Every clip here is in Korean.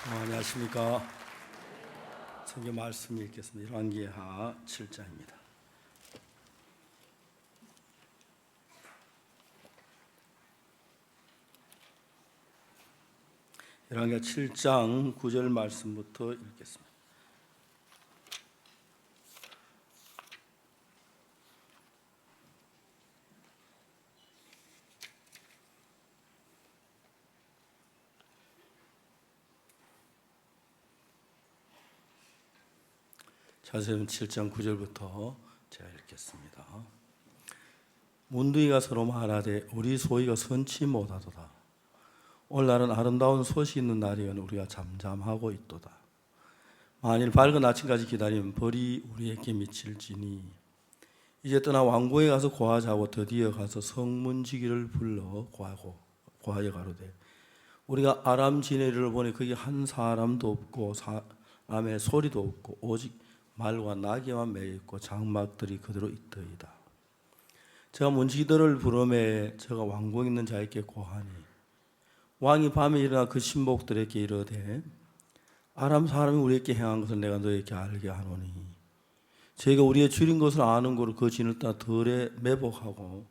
안녕하십니까. 성경 말씀 읽겠습니다. 열왕기하 7장입니다. 열왕기하 7장 9절 말씀부터 읽겠습니다. 자세히 7장 9절부터 제가 읽겠습니다. 문둥이가 서로 말하되 우리 소희가 선치 못하도다. 오늘날은 아름다운 소식 있는 날이오니 우리가 잠잠하고 있도다. 만일 밝은 아침까지 기다리면 벌이 우리에게 미칠지니 이제 떠나 왕궁에 가서 고하자고 드디어 가서 성문지기를 불러 고하여 가로되 우리가 아람 지내리를 보니 거기 한 사람도 없고 사람의 소리도 없고 오직 말과 나귀만 매여 있고 장막들이 그대로 있더이다. 제가 문지기들을 부르매 제가 왕궁에 있는 자에게 고하니 왕이 밤에 일어나 그 신복들에게 이르되 아람 사람이 우리에게 행한 것을 내가 너에게 알게 하노니 저희가 우리의 줄인 것을 아는 고로 그 진을 따라 덜에 매복하고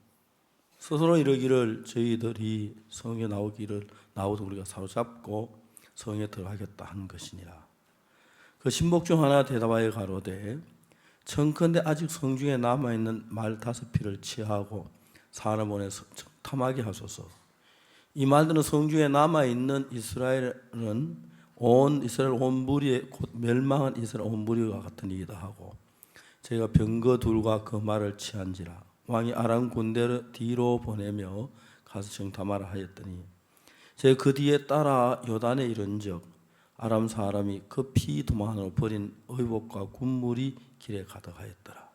스스로 이르기를 저희들이 성에 나오도 우리가 사로잡고 성에 들어가겠다 하는 것이니라. 그 신복 중 하나 대답하여 가로되 청컨대 아직 성중에 남아있는 말 5匹를 치하고 사람 보내서 탐하게 하소서. 이 말들은 성중에 남아있는 이스라엘은 이스라엘 온 무리의 곧 멸망한 이스라엘 온 무리와 같은 이이다 하고 저희가 병거 둘과 그 말을 치한지라. 왕이 아람 군대를 뒤로 보내며 가서 정탐하라 하였더니 저희가 그 뒤에 따라 요단에 이른즉 아람 사람이 급히 도망하러 버린 의복과 군물이 길에 가득하였더라.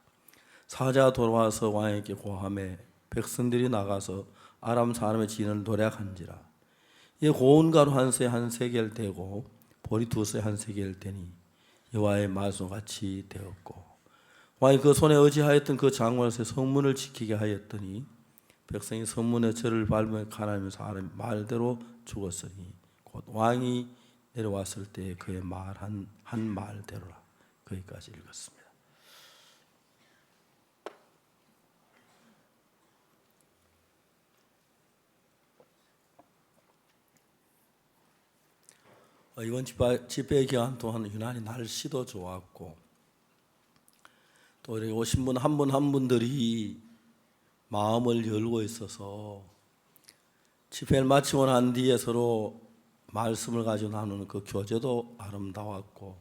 사자가 돌아와서 왕에게 고하매 백성들이 나가서 아람 사람의 진을 노략한지라. 이에 고운 가루 한 세 한 세겔 되고 보리 2세 한 세겔 되니 여호와의 말씀과 같이 되었고 왕이 그 손에 의지하였던 그 장관에서 성문을 지키게 하였더니 백성이 성문에 절을 밟으며 가나안 사람의 말대로 죽었으니 곧 왕이 내려왔을 때 그의 말한 한 말대로라. 거기까지 읽었습니다. 이번 집회 기간 동안 유난히 날씨도 좋았고 또 이렇게 오신 분 한 분 한 분들이 마음을 열고 있어서 집회를 마치고 난 뒤에 서로 말씀을 가지고 나누는 그 교제도 아름다웠고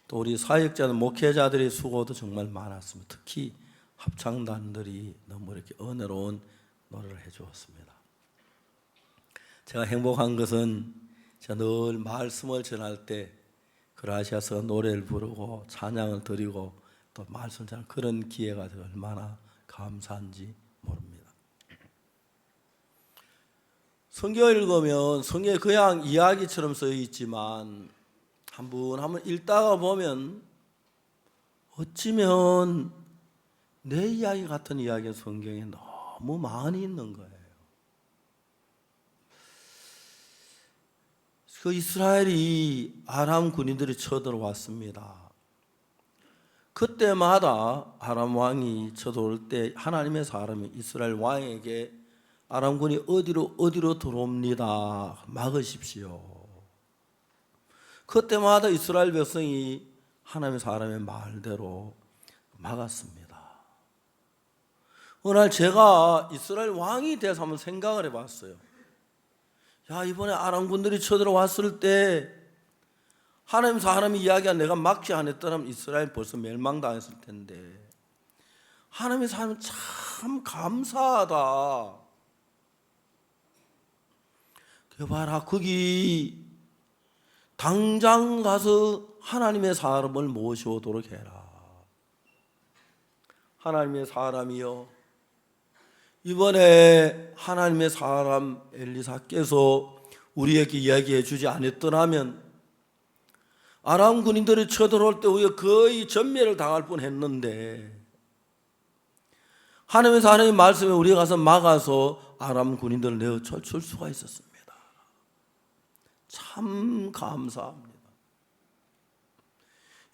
또 우리 사역자들 목회자들의 수고도 정말 많았습니다. 특히 합창단들이 너무 이렇게 은혜로운 노래를 해주었습니다. 제가 행복한 것은 제가 늘 말씀을 전할 때 그라시아서 노래를 부르고 찬양을 드리고 또 말씀을 전하는 그런 기회가 얼마나 감사한지 모릅니다. 성경을 읽으면 성경에 그냥 이야기처럼 써 있지만 한 번 읽다가 보면 어찌면 내 이야기 같은 이야기가 성경에 너무 많이 있는 거예요. 그 이스라엘이 아람 군인들이 쳐들어왔습니다. 그때마다 아람 왕이 쳐들어올 때 하나님의 사람이 이스라엘 왕에게 아람군이 어디로 들어옵니다. 막으십시오. 그때마다 이스라엘 백성이 하나님의 사람의 말대로 막았습니다. 어느 날 제가 이스라엘 왕이 돼서 한번 생각을 해봤어요. 이번에 아람군들이 쳐들어왔을 때 하나님 사람이 이야기가 내가 막지 않았더라면 이스라엘 벌써 멸망당했을 텐데 하나님의 사람은 참 감사하다. 봐라, 거기 당장 가서 하나님의 사람을 모셔오도록 해라. 하나님의 사람이요, 이번에 하나님의 사람 엘리사께서 우리에게 이야기해 주지 않았더라면 아람 군인들이 쳐들어올 때 우리가 거의 전멸을 당할 뻔했는데 하나님의 사람의 말씀에 우리가 가서 막아서 아람 군인들을 내어 줄 수가 있었습니다. 참 감사합니다.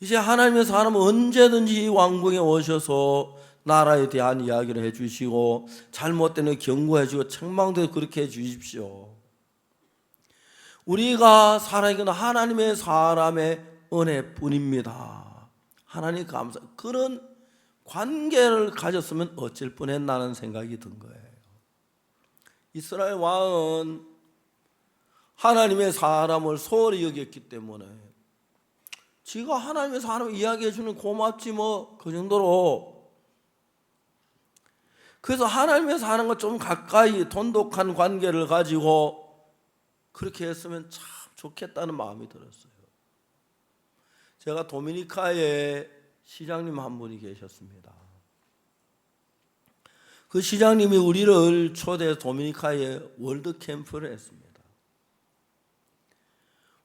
이제 하나님의 사람은 언제든지 왕궁에 오셔서 나라에 대한 이야기를 해주시고 잘못된 경고해주고 책망도 그렇게 해주십시오. 우리가 살아있는 하나님의 사람의 은혜뿐입니다. 하나님 감사. 그런 관계를 가졌으면 어쩔 뻔했나는 생각이 든 거예요. 이스라엘 왕은 하나님의 사람을 소홀히 여겼기 때문에 지가 하나님의 사람을 이야기해 주는 고맙지 뭐 그 정도로. 그래서 하나님의 사람과 좀 가까이 돈독한 관계를 가지고 그렇게 했으면 참 좋겠다는 마음이 들었어요. 제가 도미니카에 시장님 한 분이 계셨습니다. 그 시장님이 우리를 초대해서 도미니카에 월드 캠프를 했습니다.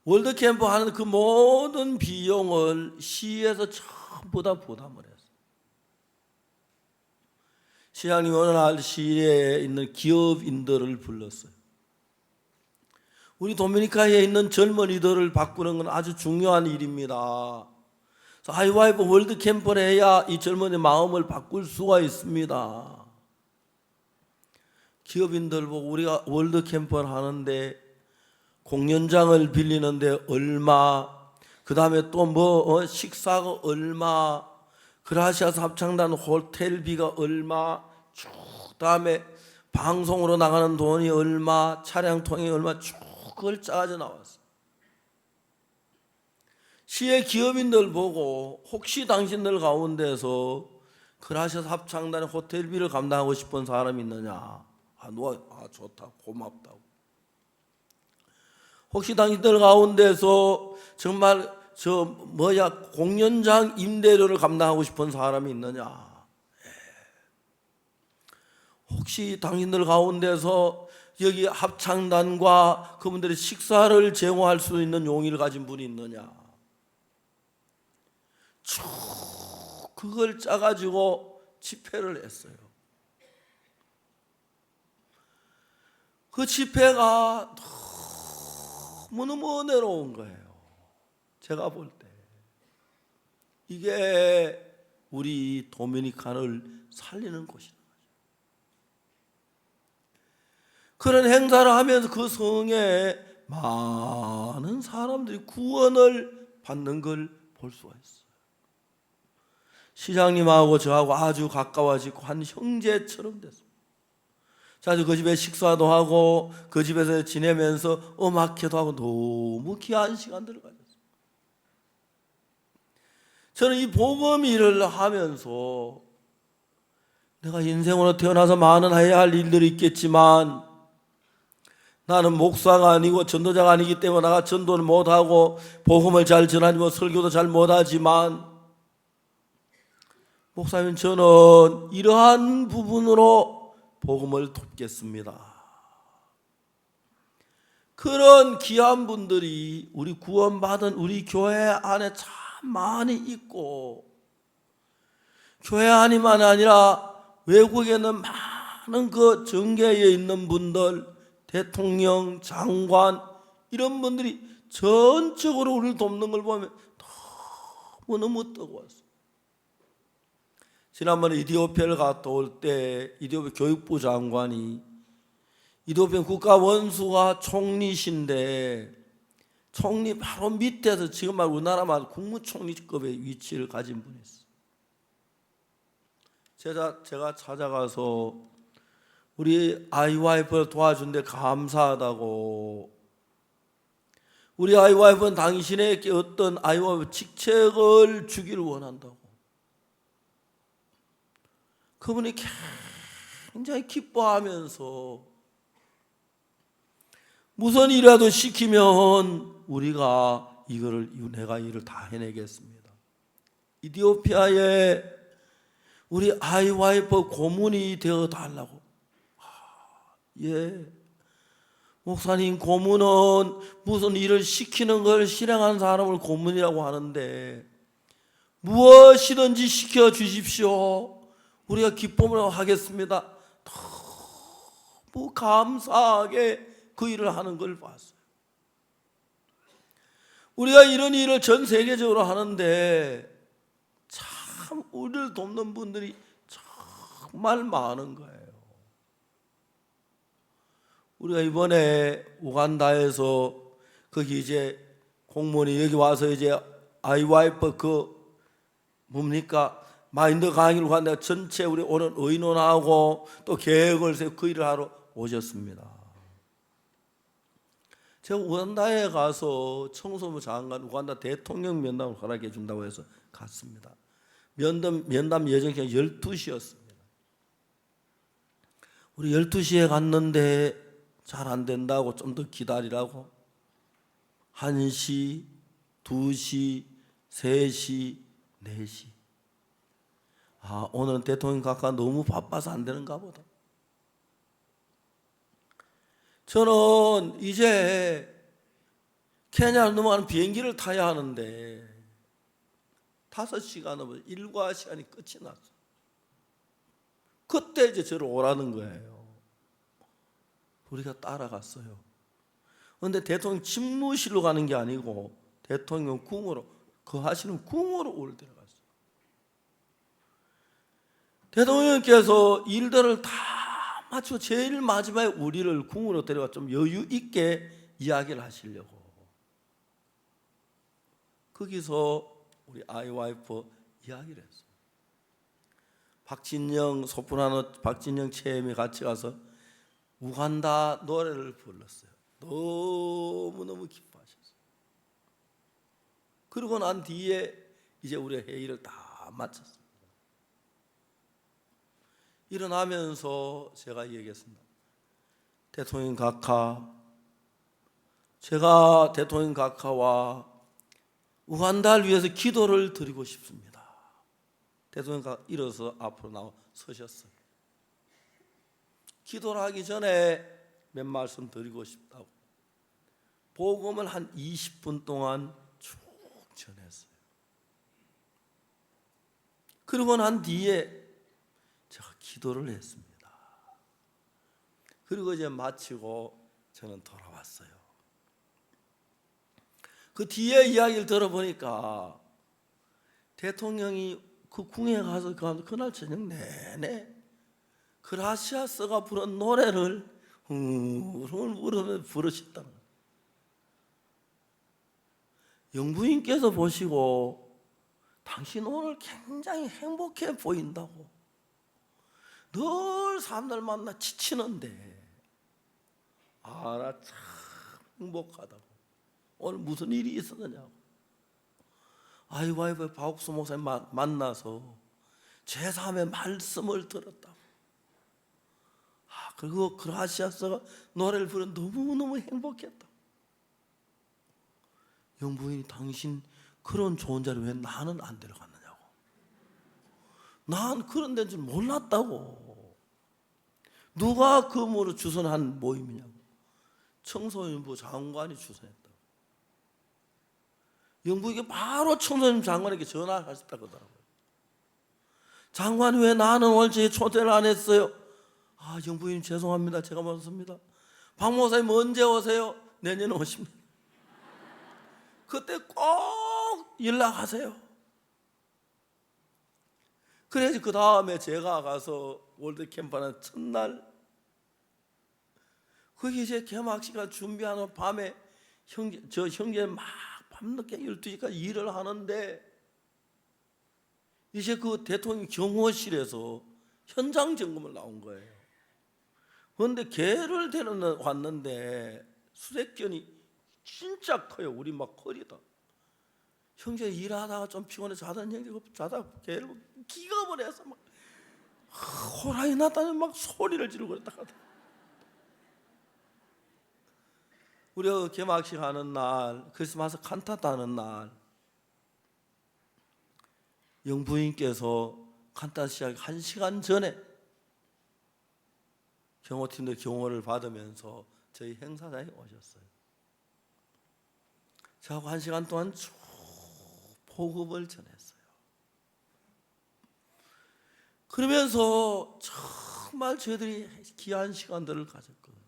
월드 캠프 하는 그 모든 비용을 시에서 전부 다 부담을 했어요. 시장님이 어느 날 시에 있는 기업인들을 불렀어요. 우리 도미니카에 있는 젊은이들을 바꾸는 건 아주 중요한 일입니다. 아이와이프 월드 캠프를 해야 이 젊은이 마음을 바꿀 수가 있습니다. 기업인들 보고 우리가 월드 캠프를 하는데 공연장을 빌리는데 얼마, 그 다음에 또 식사가 얼마, 그라시아스 합창단 호텔비가 얼마, 쭉 다음에 방송으로 나가는 돈이 얼마, 차량통이 얼마, 쭉 그걸 짜가지고 나왔어요. 시의 기업인들 보고 혹시 당신들 가운데서 그라시아스 합창단의 호텔비를 감당하고 싶은 사람이 있느냐? 누가 좋다, 고맙다고. 혹시 당신들 가운데서 정말 공연장 임대료를 감당하고 싶은 사람이 있느냐? 혹시 당신들 가운데서 여기 합창단과 그분들의 식사를 제공할 수 있는 용의를 가진 분이 있느냐? 쭉 그걸 짜가지고 집회를 했어요. 그 집회가 너무너무 은혜로운 거예요. 제가 볼 때 이게 우리 도미니카를 살리는 곳이다. 그런 행사를 하면서 그 성에 많은 사람들이 구원을 받는 걸 볼 수가 있어요. 시장님하고 저하고 아주 가까워지고 한 형제처럼 됐습니다. 자주 그 집에 식사도 하고 그 집에서 지내면서 음악회도 하고 너무 귀한 시간들을 가졌어요. 저는 이 복음 일을 하면서 내가 인생으로 태어나서 많은 해야 할 일들이 있겠지만 나는 목사가 아니고 전도자가 아니기 때문에 내가 전도를 못하고 복음을 잘 전하지 못 설교도 잘 못하지만 목사님 저는 이러한 부분으로 복음을 돕겠습니다. 그런 귀한 분들이 우리 구원받은 우리 교회 안에 참 많이 있고 교회 안이만 아니라 외국에 있는 많은 그 정계에 있는 분들 대통령, 장관 이런 분들이 전적으로 우리를 돕는 걸 보면 너무너무 뜨거웠어요. 지난번에 이디오피아를 갔다 올 때 이디오피아 교육부 장관이 이디오피아 국가 원수가 총리신데 총리 바로 밑에서 지금 말 우리나라만 국무총리급의 위치를 가진 분이 있어요. 제가 찾아가서 우리 아이와이프를 도와준데 감사하다고, 우리 아이와이프는 당신에게 어떤 아이와이프 직책을 주기를 원한다고, 그분이 굉장히 기뻐하면서 무슨 일이라도 시키면 우리가 내가 일을 다 해내겠습니다. 이디오피아에 우리 아이와이프 고문이 되어 달라고. 예, 목사님 고문은 무슨 일을 시키는 걸 실행하는 사람을 고문이라고 하는데 무엇이든지 시켜 주십시오. 우리가 기쁨으로 하겠습니다. 너무 감사하게 그 일을 하는 걸 봤어요. 우리가 이런 일을 전 세계적으로 하는데 참 우리를 돕는 분들이 정말 많은 거예요. 우리가 이번에 우간다에서 거기 이제 공무원이 여기 와서 이제 아이와이프 그 뭡니까 마인드 강의를 하는데 전체 우리 오는 의논하고 또 계획을 세우고 그 일을 하러 오셨습니다. 제가 우간다에 가서 청소부 장관 우간다 대통령 면담을 허락해 준다고 해서 갔습니다. 면담 예정이 12시였습니다. 우리 12시에 갔는데 잘 안 된다고 좀 더 기다리라고 1시, 2시, 3시, 4시. 아, 오늘은 대통령 각하 너무 바빠서 안 되는가 보다. 저는 이제 케냐를 넘어가는 비행기를 타야 하는데 5시간 넘어 일과 시간이 끝이 났어. 그때 이제 저를 오라는 거예요. 우리가 따라갔어요. 그런데 대통령 집무실로 가는 게 아니고 대통령 궁으로 그 하시는 궁으로 우리를 데려갔어요. 대통령께서 일들을 다 마치고 제일 마지막에 우리를 궁으로 데려가 좀 여유 있게 이야기를 하시려고. 거기서 우리 아이 와이프 이야기를 했어요. 박진영 소프라노 박진영 체험이 같이 가서 우간다 노래를 불렀어요. 너무너무 기뻐하셨어요. 그러고 난 뒤에 이제 우리가 회의를 다 마쳤습니다. 일어나면서 제가 얘기했습니다. 대통령 각하, 제가 대통령 각하와 우간다를 위해서 기도를 드리고 싶습니다. 대통령 각하 일어서 앞으로 나와 서셨어요. 기도를 하기 전에 몇 말씀 드리고 싶다고 복음을 한 20분 동안 쭉 전했어요. 그러고 난 뒤에 제가 기도를 했습니다. 그리고 이제 마치고 저는 돌아왔어요. 그 뒤에 이야기를 들어보니까 대통령이 그 궁에 가서 그날 저녁 내내 그라시아스가 부른 노래를 부르셨다는 거예요. 영부인께서 보시고 당신 오늘 굉장히 행복해 보인다고. 늘 사람들 만나 지치는데 나 참 행복하다고. 오늘 무슨 일이 있었느냐고. 아이와이브 박옥수 목사님 만나서 제3의 말씀을 들었다고. 그리고 그라시아스가 노래를 부르는 너무너무 행복했다. 영부인이 당신 그런 좋은 자리 왜 나는 안 데려갔느냐고. 난 그런 데인 줄 몰랐다고. 누가 그 뭐로 주선한 모임이냐고. 청소년부 장관이 주선했다고. 영부인이 바로 청소년 장관에게 전화를 하셨다고 하더라고요. 장관이 왜 나는 오늘 제 초대를 안 했어요? 영부인 죄송합니다. 제가 못했습니다. 박 목사님 언제 오세요? 내년에 오십니다. 그때 꼭 연락하세요. 그래서 그 다음에 제가 가서 월드 캠프하는 첫날 거기 이제 개막식을 준비하는 밤에 형제 막 밤늦게 12시까지 일을 하는데 이제 그 대통령 경호실에서 현장 점검을 나온 거예요. 그런데 개를 데려왔는데 수색견이 진짜 커요. 우리 막 허리다. 형제 일하다가 좀 피곤해 자던 형제가 자다가 개를 기겁을 해서 막 호랑이 났다니 막 소리를 지르고 그랬다가 우리가 개막식 하는 날 크리스마스 칸타타 하는 날 영부인께서 칸타타 시작 1시간 전에 경호팀들 경호를 받으면서 저희 행사장에 오셨어요. 저하고 1시간 동안 쭉 복음을 전했어요. 그러면서 정말 저희들이 귀한 시간들을 가졌거든요.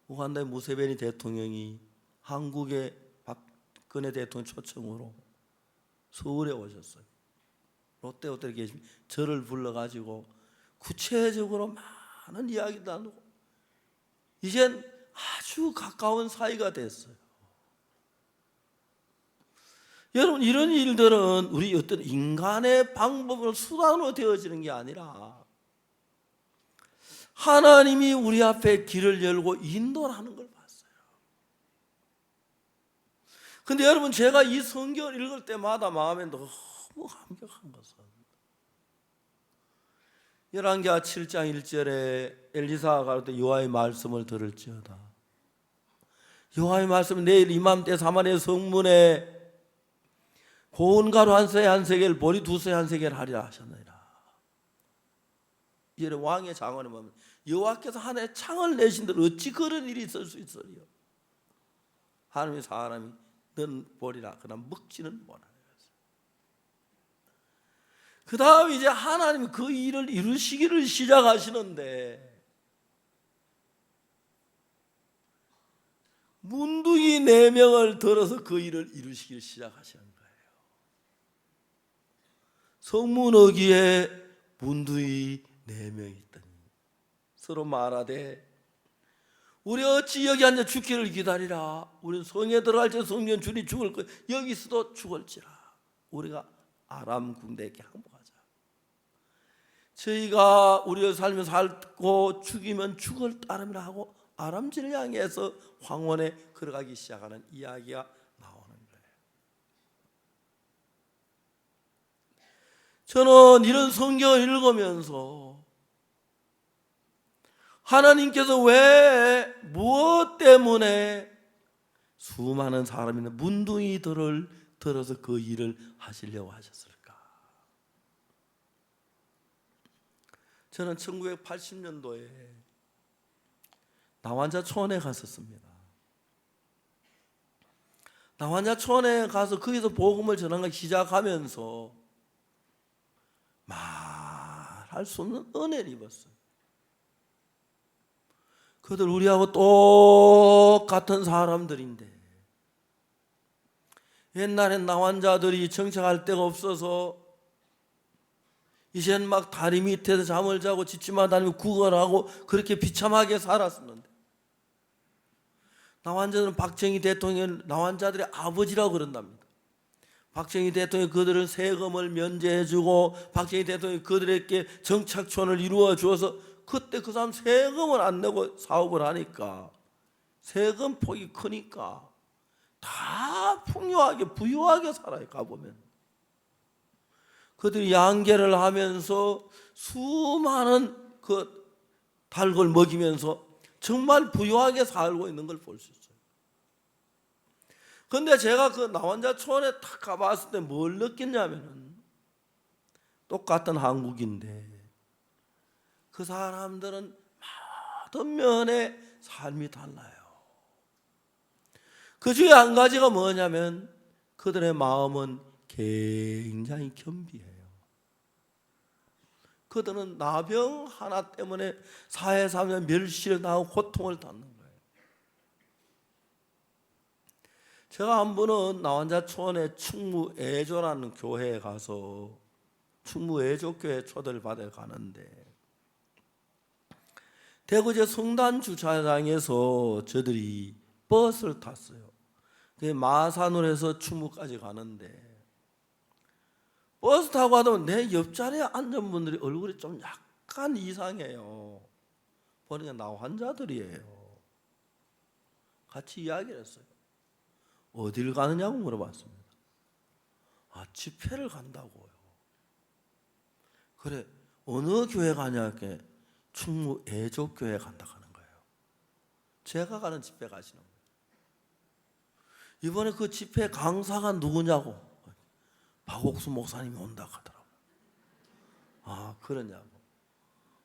우간다의 무세베니 대통령이 한국의 박근혜 대통령 초청으로 서울에 오셨어요. 롯데호텔에 계신 저를 불러가지고 구체적으로 많은 이야기 나누고 이젠 아주 가까운 사이가 됐어요. 여러분, 이런 일들은 우리 어떤 인간의 방법으로 수단으로 되어지는 게 아니라 하나님이 우리 앞에 길을 열고 인도하는 걸 봤어요. 근데 여러분, 제가 이 성경을 읽을 때마다 마음에 너무 감격한 것은 열왕기하 7장 1절에 엘리사가 가로되 여호와의 말씀을 들을지어다. 여호와의 말씀은 내일 이맘때 사마리아 성문에 고운 가루 한 쇠 한 세겔 보리 두 쇠 한 세겔 하리라 하셨느니라. 이제 왕의 장언에 보면 여호와께서 하늘에 창을 내신들 어찌 그런 일이 있을 수 있으리요. 하나님이 사람이 넌 보리라 그러나 먹지는 못하라. 그 다음 이제 하나님이 그 일을 이루시기를 시작하시는데 문둥이 4명을 들어서 그 일을 이루시기를 시작하시는 거예요. 성문 어귀에 문둥이 4명이 있더니 서로 말하되 우리 어찌 여기 앉아 죽기를 기다리라. 우리는 성에 들어갈 때 성전 주니 죽을 것 여기서도 죽을지라. 우리가 아람 군대에게 항복하자. 저희가 우리의 삶을 살고 죽이면 죽을 따름이라 하고 아람지를 향해서 황혼에 걸어가기 시작하는 이야기가 나오는 거예요. 저는 이런 성경을 읽으면서 하나님께서 왜 무엇 때문에 수많은 사람이 문둥이들을 들어서 그 일을 하시려고 하셨을까? 저는 1980년도에 나환자촌에 갔었습니다. 나환자촌에 가서 거기서 복음을 전하기 시작하면서 말할 수 없는 은혜를 입었어요. 그들 우리하고 똑같은 사람들인데 옛날엔 나환자들이 정착할 데가 없어서 이젠 막 다리 밑에서 잠을 자고 짖지마 다니며 구걸하고 그렇게 비참하게 살았었는데 나환자들은 박정희 대통령 나환자들의 아버지라고 그런답니다. 박정희 대통령이 그들은 세금을 면제해주고 박정희 대통령이 그들에게 정착촌을 이루어 주어서 그때 그 사람 세금을 안 내고 사업을 하니까 세금 폭이 크니까 다 풍요하게 부유하게 살아요. 가보면 그들이 양계를 하면서 수많은 그 닭을 먹이면서 정말 부유하게 살고 있는 걸 볼 수 있어요. 그런데 제가 그 나환자촌에 딱 가봤을 때 뭘 느꼈냐면은 똑같은 한국인데 그 사람들은 모든 면에 삶이 달라요. 그 중에 한 가지가 뭐냐면 그들의 마음은 굉장히 겸비해요. 그들은 나병 하나 때문에 사회에서 멸시를 당하고 고통을 받는 거예요. 제가 한 번은 나환자촌의 충무애조라는 교회에 가서 충무애조교회 초대를 받아 가는데 대구제 성단 주차장에서 저들이 버스를 탔어요. 마산으로 해서 충무까지 가는데 버스 타고 가다 내 옆자리에 앉은 분들이 얼굴이 좀 약간 이상해요. 보니까 나환자들이에요. 같이 이야기를 했어요. 어딜 가느냐고 물어봤습니다. 집회를 간다고요. 그래, 어느 교회 가냐? 충무 애족교회 간다 하는 거예요. 제가 가는 집회 가시는 거예요. 이번에 그 집회 강사가 누구냐고 박옥수 목사님이 온다 하더라고요. 그러냐고.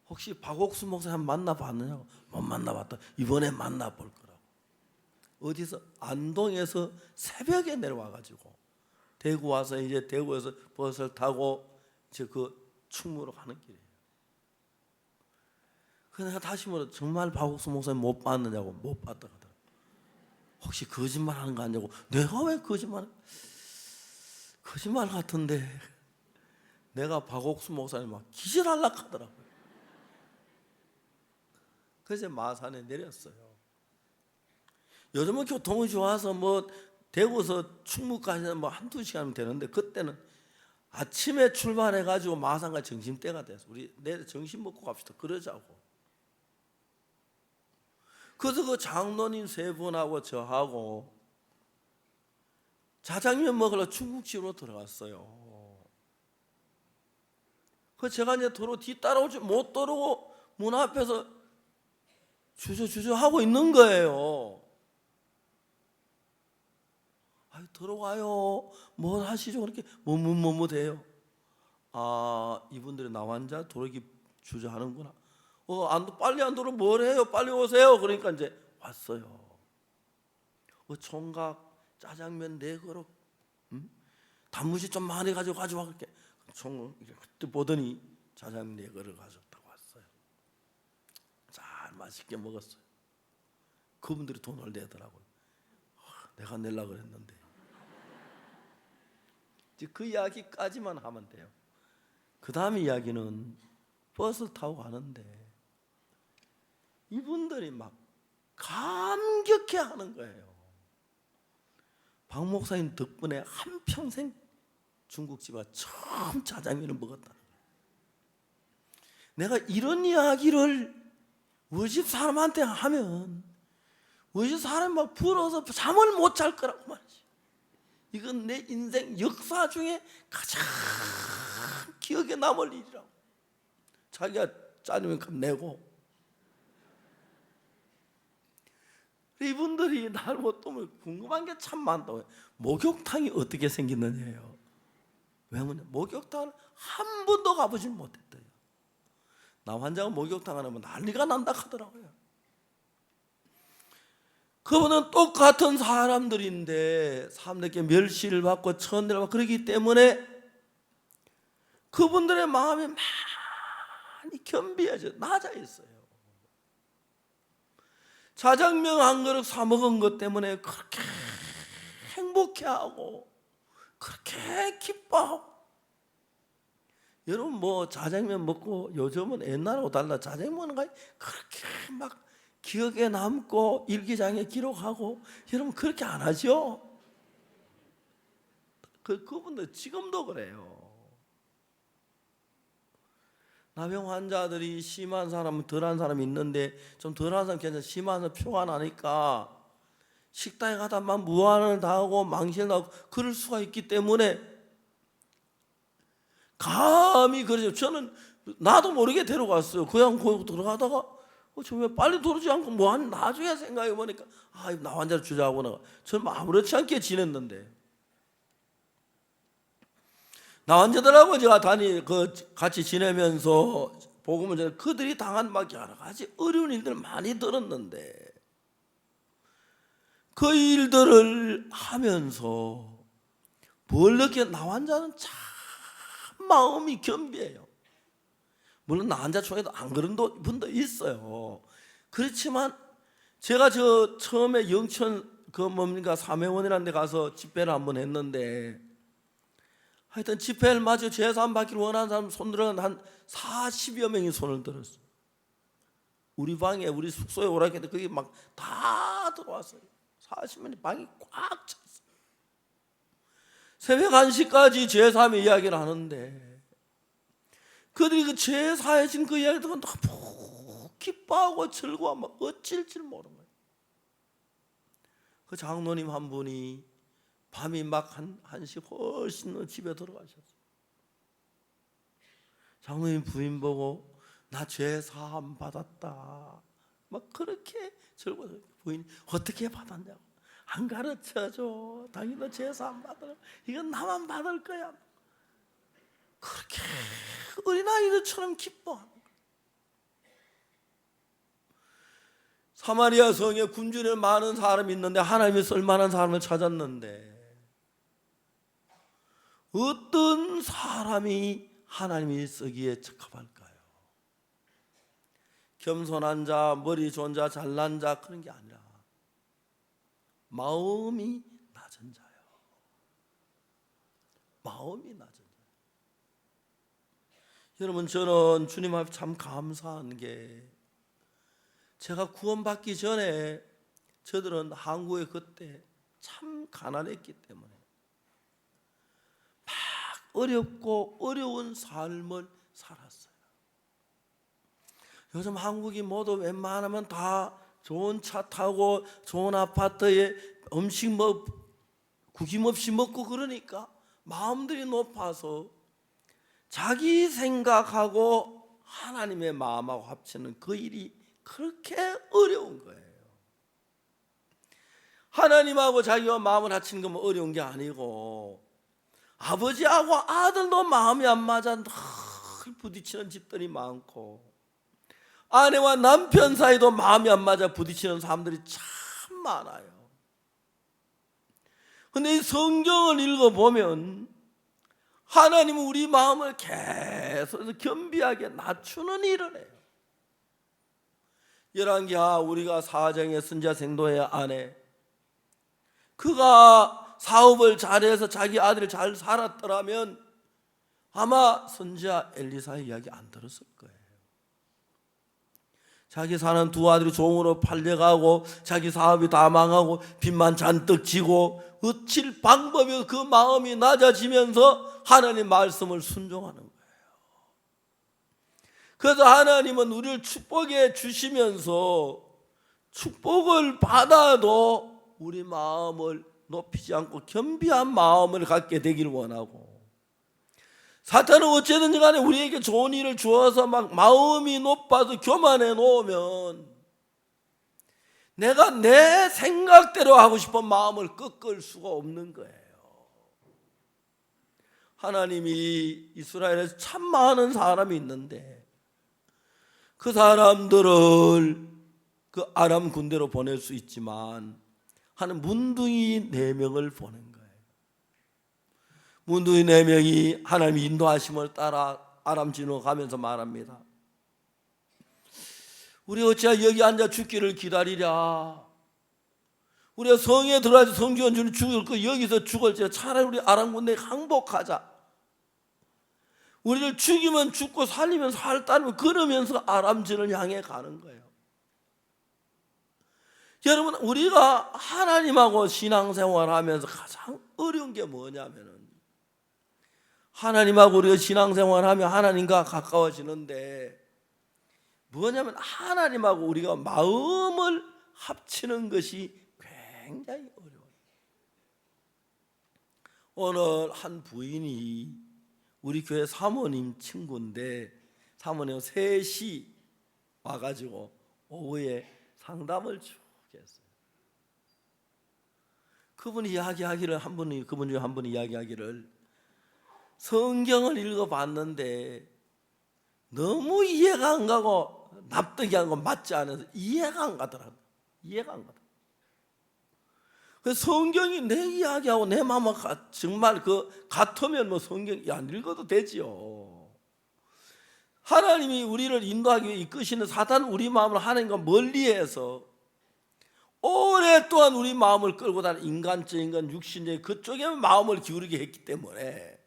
혹시 박옥수 목사님 만나봤느냐고. 못 만나봤다. 이번에 만나볼 거라고. 어디서 안동에서 새벽에 내려와가지고 대구 와서 이제 대구에서 버스를 타고 이제 그 충무로 가는 길이에요. 그래서 내가 다시 물어 정말 박옥수 목사님 못 봤느냐고. 못 봤다 하더라고요. 혹시 거짓말하는 거 아니냐고. 내가 왜 거짓말 같은데. 내가 박옥수 목사님 막 기절하려고 하더라고요. 그래서 마산에 내렸어요. 요즘은 교통이 좋아서 뭐 대구에서 충무까지는 뭐 한두 시간이면 되는데, 그때는 아침에 출발해가지고 마산가 점심때가 돼서 우리 내일 점심 먹고 갑시다 그러자고. 그래서 그 장로님 세 분하고 저하고 자장면 먹으러 중국집으로 들어갔어요. 그 제가 이제 도로 뒤따라오지 못 들어오고 문 앞에서 주저주저 하고 있는 거예요. 아유, 들어와요. 뭐 하시죠? 그렇게 뭐대요. 아, 이분들이 나 환자 도로기 주저하는구나. 빨리 안 들어 뭘 해요? 빨리 오세요. 그러니까 이제 왔어요. 총각 짜장면 4그릇, 단무지 좀 많이 가져와 그렇게 그때 보더니 짜장면 4그릇 가져왔다고 왔어요. 잘 맛있게 먹었어요. 그분들이 돈을 내더라고요. 내가 내려고 그랬는데. 그 이야기까지만 하면 돼요. 그 다음 이야기는 버스 타고 가는데 이분들이 막 감격해 하는 거예요. 박 목사님 덕분에 한평생 중국집에 처음 짜장면을 먹었다는 거예요. 내가 이런 이야기를 우리 집 사람한테 하면 우리 집 사람이 막 부러워서 잠을 못 잘 거라고 말이지. 이건 내 인생 역사 중에 가장 기억에 남을 일이라고. 자기가 짜장면 값 내고. 이분들이 날 못 보면 궁금한 게 참 많다고요. 목욕탕이 어떻게 생겼느냐예요. 왜냐면 목욕탕을 한 번도 가보질 못했대요. 나 환자가 목욕탕 안 하면 난리가 난다 하더라고요. 그분은 똑같은 사람들인데 사람들에게 멸시를 받고 천대를 받고 그러기 때문에 그분들의 마음이 많이 겸비해져 낮아 있어요. 짜장면 한 그릇 사 먹은 것 때문에 그렇게 행복해하고 그렇게 기뻐하고. 여러분 뭐 짜장면 먹고 요즘은 옛날하고 달라 짜장면 그렇게 막 기억에 남고 일기장에 기록하고 여러분 그렇게 안 하죠? 그분들 지금도 그래요. 나병 환자들이 심한 사람, 덜한 사람이 있는데 좀 덜한 사람 괜찮아. 심한 사람 표가 나니까 식당에 가다 막 무한을 당하고 망신을 당하고 그럴 수가 있기 때문에 감히 그러죠. 저는 나도 모르게 데려갔어요. 그냥 거기 들어가다가 저 왜 빨리 들어오지 않고 뭐하니 나중에 생각해 보니까 나 환자를 주자하구나. 저는 아무렇지 않게 지냈는데 나 환자들하고 제가 같이 지내면서 복음을 전해 그들이 당한 막 여러 가지 어려운 일들 많이 들었는데 그 일들을 하면서 뭘 느끼 나 환자는 참 마음이 겸비해요. 물론 나 환자 중에도 안 그런 분도 있어요. 그렇지만 제가 처음에 영천 삼회원이라는 데 가서 집회를 한번 했는데 하여튼 집회를 마저 제사 받기를 원하는 사람 손 들어간 한 40여 명이 손을 들었어요. 우리 방에 우리 숙소에 오라고 했는데 그게 막 다 들어왔어요. 40명이 방이 꽉 찼어요. 새벽 1시까지 제사의 이야기를 하는데 그들이 그 제사에 진 그 이야기 듣고 너무 기뻐하고 즐거워 막 어찔 줄 모르는 거예요. 그 장로님 한 분이 밤이 막 1시 훨씬 집에 들어가셨어요. 장로님 부인 보고 나 죄 사함 받았다 막 그렇게 즐거워서 부인이 어떻게 받았냐고. 안 가르쳐줘. 당연히 너 죄 사함 받으라. 이건 나만 받을 거야. 그렇게 어린아이들처럼 기뻐하는 거예요. 사마리아 성에 굶주려 많은 사람이 있는데 하나님이 쓸만한 사람을 찾았는데 어떤 사람이 하나님이 쓰기에 적합할까요? 겸손한 자, 머리 좋은 자, 잘난 자 그런 게 아니라 마음이 낮은 자요. 마음이 낮은 자. 여러분, 저는 주님 앞에 참 감사한 게, 제가 구원받기 전에 저들은 한국에 그때 참 가난했기 때문에 막 어렵고 어려운 삶을 살았어요. 요즘 한국이 모두 웬만하면 다 좋은 차 타고 좋은 아파트에 음식 구김없이 먹고 그러니까 마음들이 높아서 자기 생각하고 하나님의 마음하고 합치는 그 일이 그렇게 어려운 거예요. 하나님하고 자기와 마음을 합치는 건 어려운 게 아니고, 아버지하고 아들도 마음이 안 맞아 늘 부딪히는 집들이 많고, 아내와 남편 사이도 마음이 안 맞아 부딪히는 사람들이 참 많아요. 근데 이 성경을 읽어보면 하나님은 우리 마음을 계속 겸비하게 낮추는 일을 해요. 열왕기하 우리가 사정의 선지자 생도의 아내, 그가 사업을 잘해서 자기 아들이 잘 살았더라면 아마 선지자 엘리사의 이야기 안 들었을 거예요. 자기 사는 두 아들이 종으로 팔려가고 자기 사업이 다 망하고 빚만 잔뜩 지고 어칠 방법이 없어 그 마음이 낮아지면서 하나님 말씀을 순종하는 거예요. 그래서 하나님은 우리를 축복해 주시면서 축복을 받아도 우리 마음을 높이지 않고 겸비한 마음을 갖게 되기를 원하고, 사탄은 어쨌든지 간에 우리에게 좋은 일을 주어서 막 마음이 높아서 교만해 놓으면 내가 내 생각대로 하고 싶은 마음을 꺾을 수가 없는 거예요. 하나님이 이스라엘에서 참 많은 사람이 있는데 그 사람들을 그 아람 군대로 보낼 수 있지만 하는 문둥이 4명을 보낸 거예요. 문둥이 4명이 하나님의 인도하심을 따라 아람 진으로 가면서 말합니다. 우리 어찌야 여기 앉아 죽기를 기다리랴. 우리가 성에 들어가서 성전 주는 죽을 거 여기서 죽을지 차라리 우리 아람 군대에 항복하자. 우리를 죽이면 죽고 살리면 살다는 그러면서 아람진을 향해 가는 거예요. 여러분, 우리가 하나님하고 신앙생활하면서 가장 어려운 게 뭐냐면은, 하나님하고 우리가 신앙생활하면 하나님과 가까워지는데 뭐냐면 하나님하고 우리가 마음을 합치는 것이 굉장히 어려워요. 오늘 한 부인이 우리 교회 사모님 친구인데 사모님 3시 와가지고 오후에 상담을 쭉 했어요. 그분이 이야기하기를 그분 중에 한 분이 이야기하기를 성경을 읽어봤는데 너무 이해가 안 가고 납득이 안 가고 맞지 않아서 이해가 안 가더라고요. 이해가 안 가더라고요. 그래서 성경이 내 이야기하고 내 마음을 정말 같으면 뭐 성경이 안 읽어도 되지요. 하나님이 우리를 인도하기 위해 이끄시는 사탄은 우리 마음을 하나님과 멀리해서 오랫동안 우리 마음을 끌고 다니는 인간적인 건 육신적인 그쪽에 마음을 기울이게 했기 때문에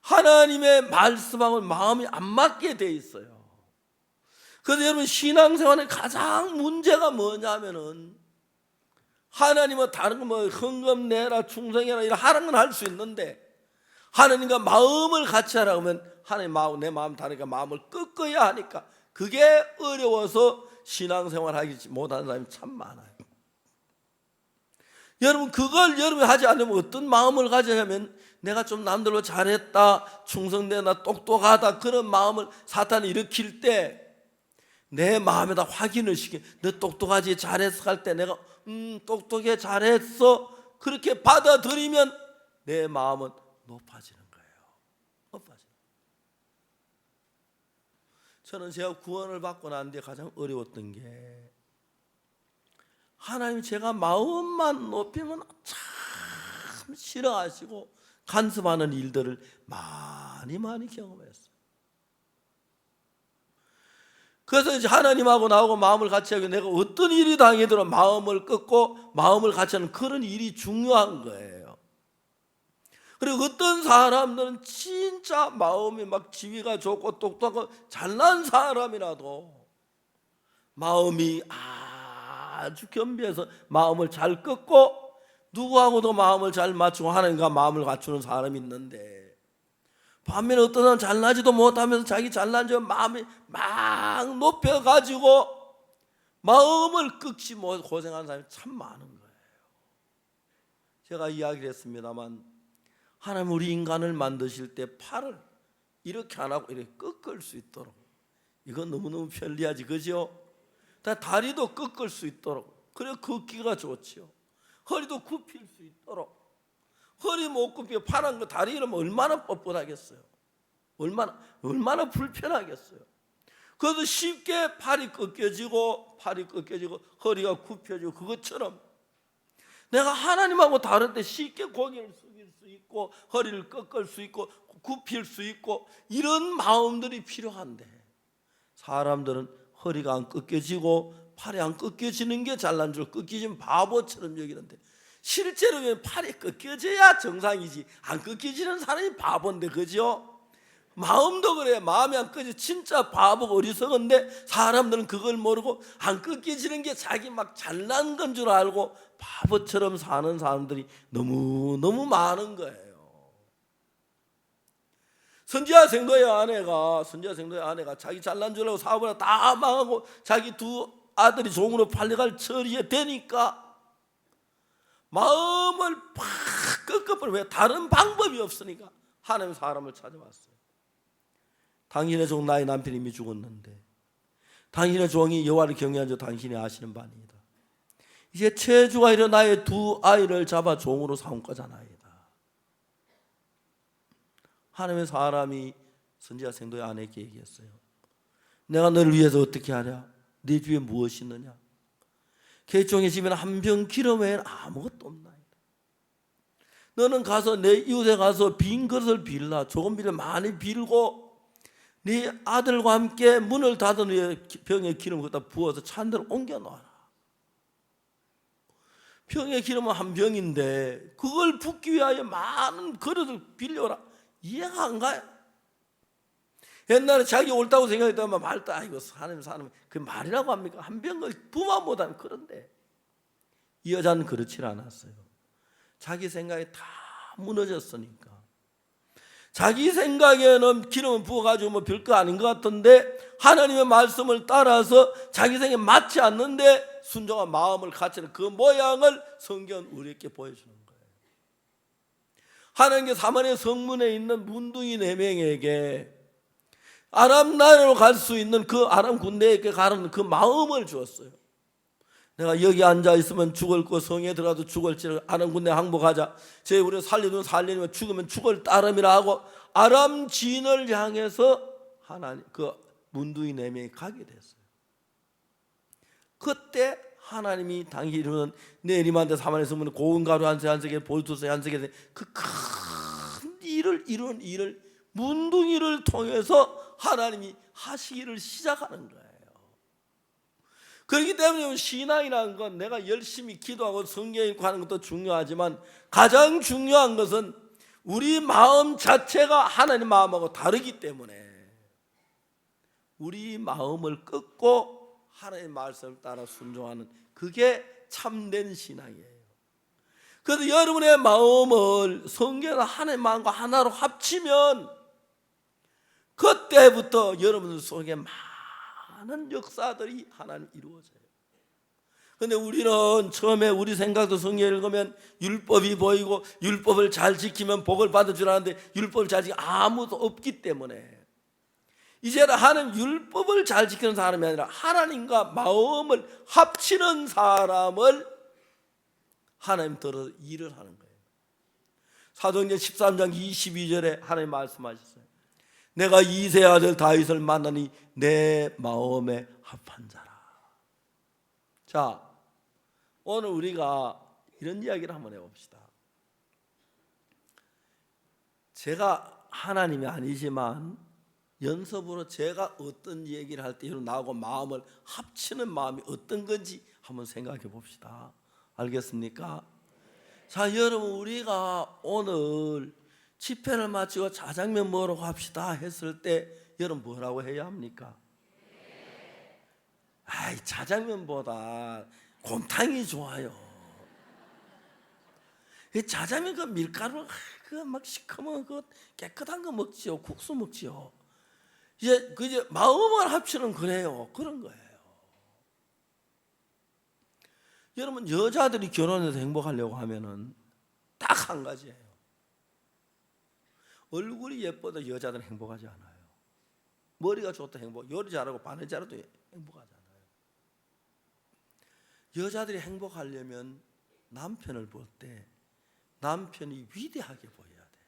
하나님의 말씀하고 마음이 안 맞게 돼 있어요. 그래서 여러분, 신앙생활의 가장 문제가 뭐냐면은 하나님은 다른 거 헌금 내라 충성해라 이런 하는 건 할 수 있는데 하나님과 마음을 같이 하라고 하면 하나님 마음 내 마음 다르니까 마음을 꺾어야 하니까 그게 어려워서 신앙생활 하지 못하는 사람이 참 많아요. 여러분, 그걸 여러분이 하지 않으면 어떤 마음을 가지냐면 내가 좀 남들로 잘했다, 충성되다, 똑똑하다 그런 마음을 사탄이 일으킬 때 내 마음에다 확인을 시켜. 너 똑똑하지 잘했어 할 때 내가 똑똑해 잘했어 그렇게 받아들이면 내 마음은 높아지는 거예요. 높아지는. 저는 제가 구원을 받고 난 뒤에 가장 어려웠던 게 하나님 제가 마음만 높이면 참 싫어하시고 간섭하는 일들을 많이 경험했어요. 그래서 이제 하나님하고 나하고 마음을 같이 하게 내가 어떤 일이 당해도 마음을 끊고 마음을 같이 하는 그런 일이 중요한 거예요. 그리고 어떤 사람들은 진짜 마음이 막 지위가 좋고 똑똑하고 잘난 사람이라도 마음이 아주 겸비해서 마음을 잘 끊고 누구하고도 마음을 잘 맞추고 하나님과 마음을 갖추는 사람이 있는데, 반면에 어떤 사람은 잘나지도 못하면서 자기 잘난 줄 마음이 막 높여가지고 마음을 끊지 못해 고생하는 사람이 참 많은 거예요. 제가 이야기를 했습니다만 하나님 우리 인간을 만드실 때 팔을 이렇게 안 하고 이렇게 꺾을 수 있도록, 이건 너무너무 편리하지, 그죠? 다리도 꺾을 수 있도록, 그래 걷기가 좋지요. 허리도 굽힐 수 있도록. 허리 못 굽히고 파란 거 다리 이러면 얼마나 뻣뻣하겠어요. 얼마나 불편하겠어요. 그래도 쉽게 팔이 꺾여지고 허리가 굽혀지고, 그것처럼 내가 하나님하고 다를 때 쉽게 고개를 숙일 수 있고 허리를 꺾을 수 있고 굽힐 수 있고 이런 마음들이 필요한데, 사람들은 허리가 안 꺾여지고 팔이 안 꺾여지는 게 잘난 줄 꺾이진 바보처럼 여기는데, 실제로 팔이 꺾여져야 정상이지 안 꺾여지는 사람이 바본데, 그죠? 마음도 그래요. 마음이 안 꺾여져 진짜 바보고 어리석은데 사람들은 그걸 모르고 안 꺾여지는 게 자기 막 잘난 건 줄 알고 바보처럼 사는 사람들이 너무너무 많은 거예요. 선지자 생도의 아내가 자기 잘난 줄 알고 사업을 다 망하고 자기 두 아들이 종으로 팔려갈 처리에 되니까 마음을 팍 꺾어버려. 왜? 다른 방법이 없으니까 하나님 사람을 찾아왔어요. 당신의 종 나의 남편이 이미 죽었는데 당신의 종이 여호와를 경외한 줄 당신이 아시는 바니이다. 이제 체주가 이르 나의 두 아이를 잡아 종으로 삼을 거잖아이다. 하나님의 사람이 선지자 생도의 아내에게 얘기했어요. 내가 너를 위해서 어떻게 하랴? 네 집에 무엇이 있느냐? 개종의 집에는 한 병 기름 외에는 아무것도 없나이다. 너는 가서 내 이웃에 가서 빈 그릇을 빌라. 조금 빌려 많이 빌고 네 아들과 함께 문을 닫은 후에 병에 기름을 갖다 부어서 찬 데로 옮겨 놓아라. 병에 기름은 한 병인데 그걸 붓기 위하여 많은 그릇을 빌려라. 이해가 안 가요. 옛날에 자기 옳다고 생각했다면 말도 아이고 하나님 그 말이라고 합니까? 한 병을 부만 못하면. 그런데 이 여자는 그렇지 않았어요. 자기 생각이 다 무너졌으니까 자기 생각에는 기름을 부어가지고 뭐 별거 아닌 것 같은데 하나님의 말씀을 따라서 자기 생각에 맞지 않는데 순종한 마음을 갖추는 그 모양을 성경은 우리에게 보여주는 거예요. 하나님께 사마리아 성문에 있는 문둥이 4명에게 아람 나라로 갈 수 있는 그 아람 군대에게 가는 그 마음을 주었어요. 내가 여기 앉아 있으면 죽을 거, 성에 들어가도 죽을지 아람 군대 항복하자. 제 우리 살리면 살리면 죽으면 죽을 따름이라 하고 아람 진을 향해서 하나님 그 문둥이 4명이 가게 됐어요. 그때 하나님이 당신은 내림한테 사마리아 성문에 고운 가루 한 세개 볼투세 한 세개 그 큰 일을 이룬 일을 문둥이를 통해서 하나님이 하시기를 시작하는 거예요. 그렇기 때문에 신앙이라는 건 내가 열심히 기도하고 성경 읽고 하는 것도 중요하지만 가장 중요한 것은 우리 마음 자체가 하나님 마음하고 다르기 때문에 우리 마음을 꺾고 하나님의 말씀을 따라 순종하는 그게 참된 신앙이에요. 그래서 여러분의 마음을 성경과 하나님의 마음과 하나로 합치면 그때부터 여러분들 속에 많은 역사들이 하나님 이루어져요. 그런데 우리는 처음에 우리 생각도 성경 읽으면 율법이 보이고 율법을 잘 지키면 복을 받을 줄 아는데 율법을 잘 지키면 아무도 없기 때문에 이제는 하나님 율법을 잘 지키는 사람이 아니라 하나님과 마음을 합치는 사람을 하나님 들어 일을 하는 거예요. 사도행전 13장 22절에 하나님 말씀하셨어요. 내가 이세 아들 다윗을 만나니 내 마음에 합한 자라. 자, 오늘 우리가 이런 이야기를 한번 해봅시다. 제가 하나님이 아니지만 연습으로 제가 어떤 얘기를 할 때 나하고 마음을 합치는 마음이 어떤 건지 한번 생각해 봅시다. 알겠습니까? 자, 여러분, 우리가 오늘 집회를 마치고 자장면 먹으러 갑시다 했을 때 여러분 뭐라고 해야 합니까? 아이, 자장면보다 곰탕이 좋아요. 자장면 그 밀가루 그 막 시커먼 그 깨끗한 거 먹지요. 국수 먹지요. 이제 마음을 합치는 그래요. 그런 거예요. 여러분, 여자들이 결혼해서 행복하려고 하면은 딱 한 가지예요. 얼굴이 예뻐도 여자들은 행복하지 않아요. 머리가 좋다 행복, 요리 잘하고 바늘 잘해도 행복하지 않아요. 여자들이 행복하려면 남편을 볼 때 남편이 위대하게 보여야 돼요.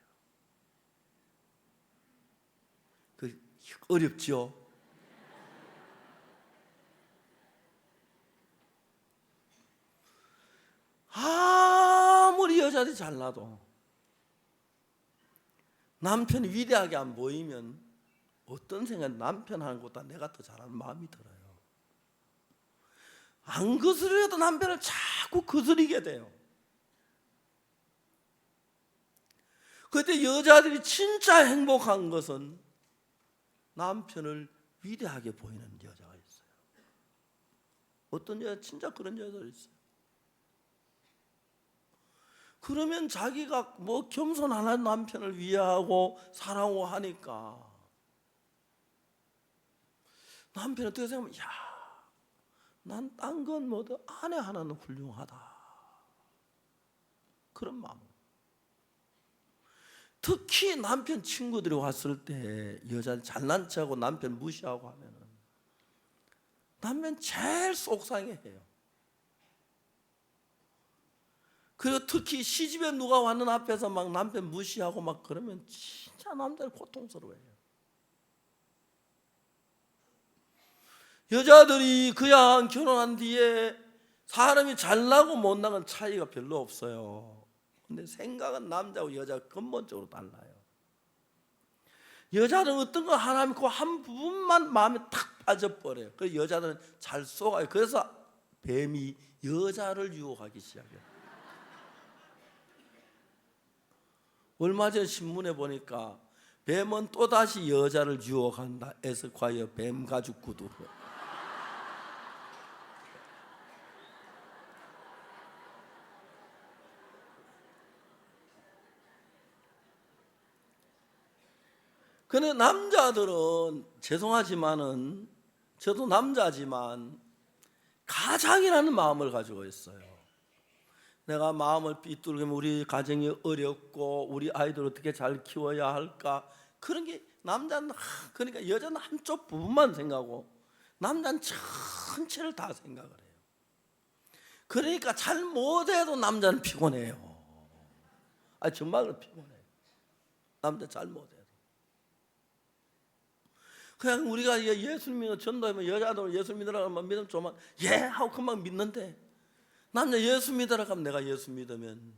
그 어렵죠? 아무리 여자들이 잘나도 남편이 위대하게 안 보이면 어떤 생각, 남편 하는 것보다 내가 더 잘하는 마음이 들어요. 안 거스려도 남편을 자꾸 거스리게 돼요. 그때 여자들이 진짜 행복한 것은 남편을 위대하게 보이는 여자가 있어요. 어떤 여자 진짜 그런 여자들이 있어요. 그러면 자기가 뭐 겸손한 남편을 위하고 사랑하고 하니까 남편이 어떻게 생각하면, 야, 난 딴 건 뭐든 아내 하나는 훌륭하다. 그런 마음. 특히 남편 친구들이 왔을 때 여자 잘난 척하고 남편 무시하고 하면은 남편 제일 속상해해요. 그리고 특히 시집에 누가 왔는 앞에서 막 남편 무시하고 막 그러면 진짜 남자는 고통스러워해요. 여자들이 그냥 결혼한 뒤에 사람이 잘나고 못나는 차이가 별로 없어요. 근데 생각은 남자하고 여자가 근본적으로 달라요. 여자는 어떤 거 하나 믿고 한 부분만 마음에 탁 빠져버려요. 그래서 여자들은 잘 속아요. 그래서 뱀이 여자를 유혹하기 시작해요. 얼마 전에 신문에 보니까 뱀은 또다시 여자를 유혹한다. 에스콰이어 뱀 가죽 구두. 근데 남자들은 죄송하지만은 저도 남자지만 가장이라는 마음을 가지고 있어요. 내가 마음을 삐뚤게 우리 가정이 어렵고 우리 아이들 어떻게 잘 키워야 할까, 그런 게 남자는 그러니까 여자는 한쪽 부분만 생각하고 남자는 전체를 다 생각을 해요. 그러니까 잘 못해도 남자는 피곤해요. 정말로 피곤해요. 남자 잘 못해도. 그냥 우리가 예수 믿어 전도하면 여자들 예수 믿으라고 하면 믿으면 좀만 예 하고 금방 믿는데, 남자 예수 믿으라고 하면 내가 예수 믿으면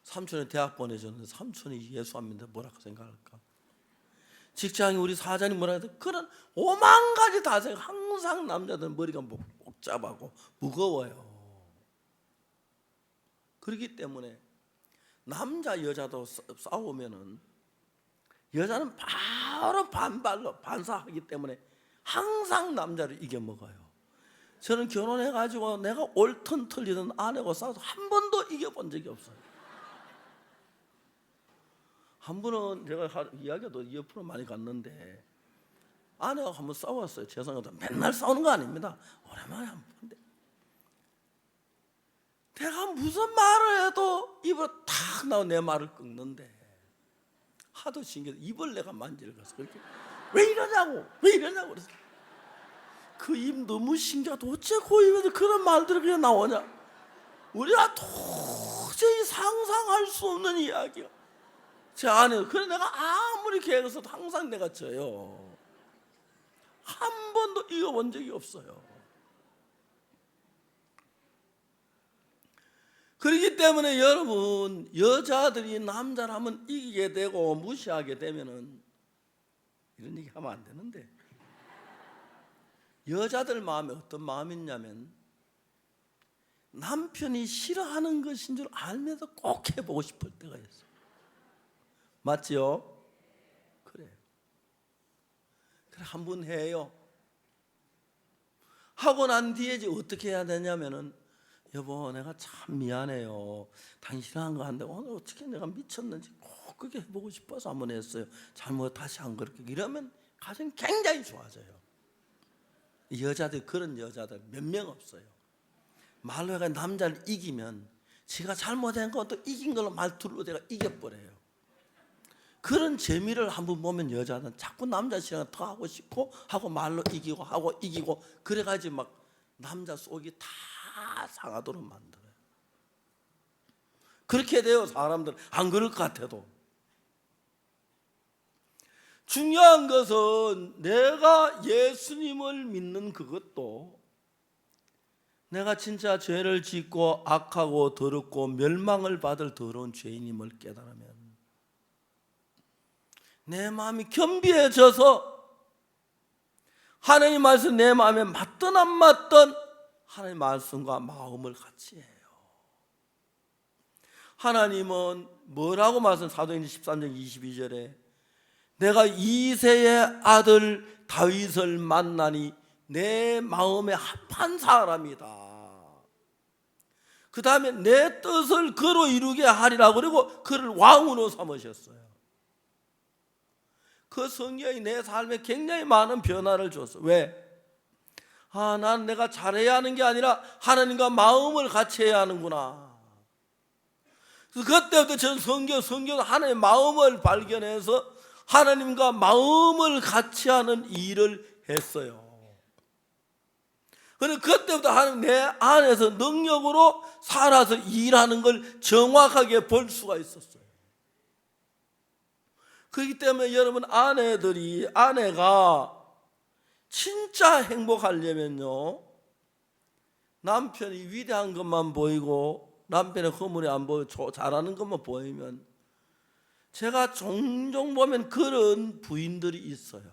삼촌이 대학 보내줬는데 삼촌이 예수 안 믿는데 뭐라고 생각할까? 직장에 우리 사장님 뭐라 해도 그런 오만 가지 다 생각. 항상 남자들은 머리가 복잡하고 무거워요. 그렇기 때문에 남자 여자도 싸우면은 여자는 바로 반발로 반사하기 때문에 항상 남자를 이겨먹어요. 저는 결혼해가지고 내가 옳든 틀리든 아내하고 싸워서 한 번도 이겨본 적이 없어요. 한 번은 제가 이야기도 옆으로 많이 갔는데 아내하고 한 번 싸웠어요. 죄송해도 맨날 싸우는 거 아닙니다. 오랜만에 한 번인데 내가 무슨 말을 해도 입으로 탁 나와 내 말을 끊는데 하도 신기해서 입을 내가 만지를 가서 그렇게 왜 이러냐고 그래서 그 입 너무 신기하다. 어째 그 입에서 그런 말들이 그냥 나오냐. 우리가 도저히 상상할 수 없는 이야기야. 제 아내, 그래 내가 아무리 계획해서도 항상 내가 져요. 한 번도 이겨본 적이 없어요. 그렇기 때문에 여러분, 여자들이 남자를 하면 이기게 되고 무시하게 되면은 이런 얘기 하면 안 되는데, 여자들 마음에 어떤 마음이 있냐면 남편이 싫어하는 것인 줄 알면서 꼭 해보고 싶을 때가 있어요. 맞지요? 그래 한번 해요. 하고 난 뒤에 이제 어떻게 해야 되냐면은, 여보 내가 참 미안해요. 당신 한 거 한데 오늘 어떻게 내가 미쳤는지 꼭 그게 해보고 싶어서 한번 했어요. 잘못 다시 안 그렇게. 이러면 가정이 굉장히 좋아져요. 여자들, 그런 여자들 몇 명 없어요. 말로 해가 남자를 이기면 지가 잘못한 것도 이긴 걸로 말투로 내가 이겨버려요. 그런 재미를 한번 보면 여자는 자꾸 남자 시간 더 하고 싶고 하고 말로 이기고 하고 이기고, 그래가지고 막 남자 속이 다 상하도록 만들어요. 그렇게 돼요. 사람들 안 그럴 것 같아도. 중요한 것은 내가 예수님을 믿는 그것도, 내가 진짜 죄를 짓고 악하고 더럽고 멸망을 받을 더러운 죄인임을 깨달으면 내 마음이 겸비해져서 하나님 말씀 내 마음에 맞든 안 맞든 하나님 말씀과 마음을 같이 해요. 하나님은 뭐라고 말씀, 사도행전 13장 22절에 내가 이새의 아들 다윗을 만나니 내 마음에 합한 사람이다. 그 다음에 내 뜻을 그로 이루게 하리라. 그리고 그를 왕으로 삼으셨어요. 그 성경이 내 삶에 굉장히 많은 변화를 줬어. 왜? 난 내가 잘해야 하는 게 아니라 하나님과 마음을 같이 해야 하는구나. 그래서 그때부터 전 성경 하나님의 마음을 발견해서 하나님과 마음을 같이 하는 일을 했어요. 그런데 그때부터 하나님 내 안에서 능력으로 살아서 일하는 걸 정확하게 볼 수가 있었어요. 그렇기 때문에 여러분, 아내가 진짜 행복하려면요, 남편이 위대한 것만 보이고 남편의 허물이 안 보이고 잘하는 것만 보이면, 제가 종종 보면 그런 부인들이 있어요.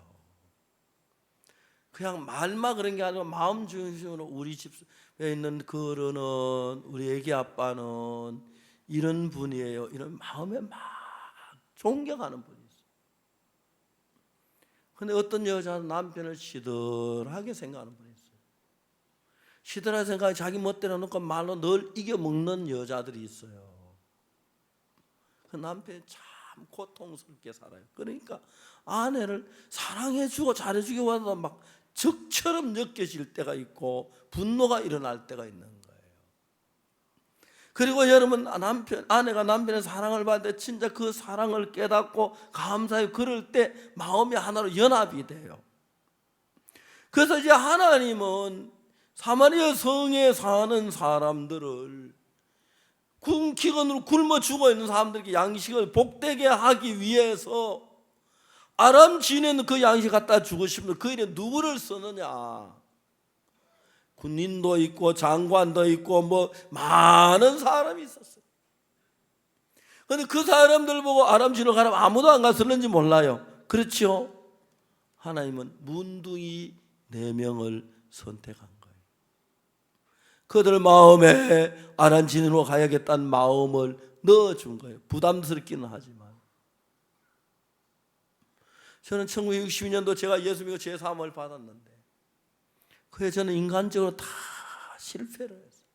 그냥 말만 그런 게 아니고 마음 중심으로 우리 집에 있는 그러는 우리 애기 아빠는 이런 분이에요. 이런 마음에 막 존경하는 분이 있어요. 근데 어떤 여자는 남편을 시들하게 생각하는 분이 있어요. 시들하게 생각하고 자기 멋대로 놓고 말로 늘 이겨먹는 여자들이 있어요. 그 남편이 참 고통스럽게 살아요. 그러니까 아내를 사랑해주고 잘해주기보다도 막 적처럼 느껴질 때가 있고 분노가 일어날 때가 있는 거예요. 그리고 여러분, 아내가 남편의 사랑을 받을 때 진짜 그 사랑을 깨닫고 감사해 그럴 때 마음이 하나로 연합이 돼요. 그래서 이제 하나님은 사마리아 성에 사는 사람들을, 기근으로 굶어 죽어 있는 사람들에게 양식을 복되게 하기 위해서 아람 지네는 그 양식 갖다 주고 싶은데 그 일에 누구를 쓰느냐? 군인도 있고 장관도 있고 뭐 많은 사람이 있었어요. 그런데 그 사람들 보고 아람 지로 가라면 아무도 안 갔을는지 몰라요. 그렇죠? 하나님은 문둥이 4명을 선택한 거예요. 그들 마음에 아람 지로 가야겠다는 마음을 넣어준 거예요. 부담스럽기는 하지만. 저는 1962년도 제가 예수 믿고 제3을 받았는데 그에 저는 인간적으로 다 실패를 했어요.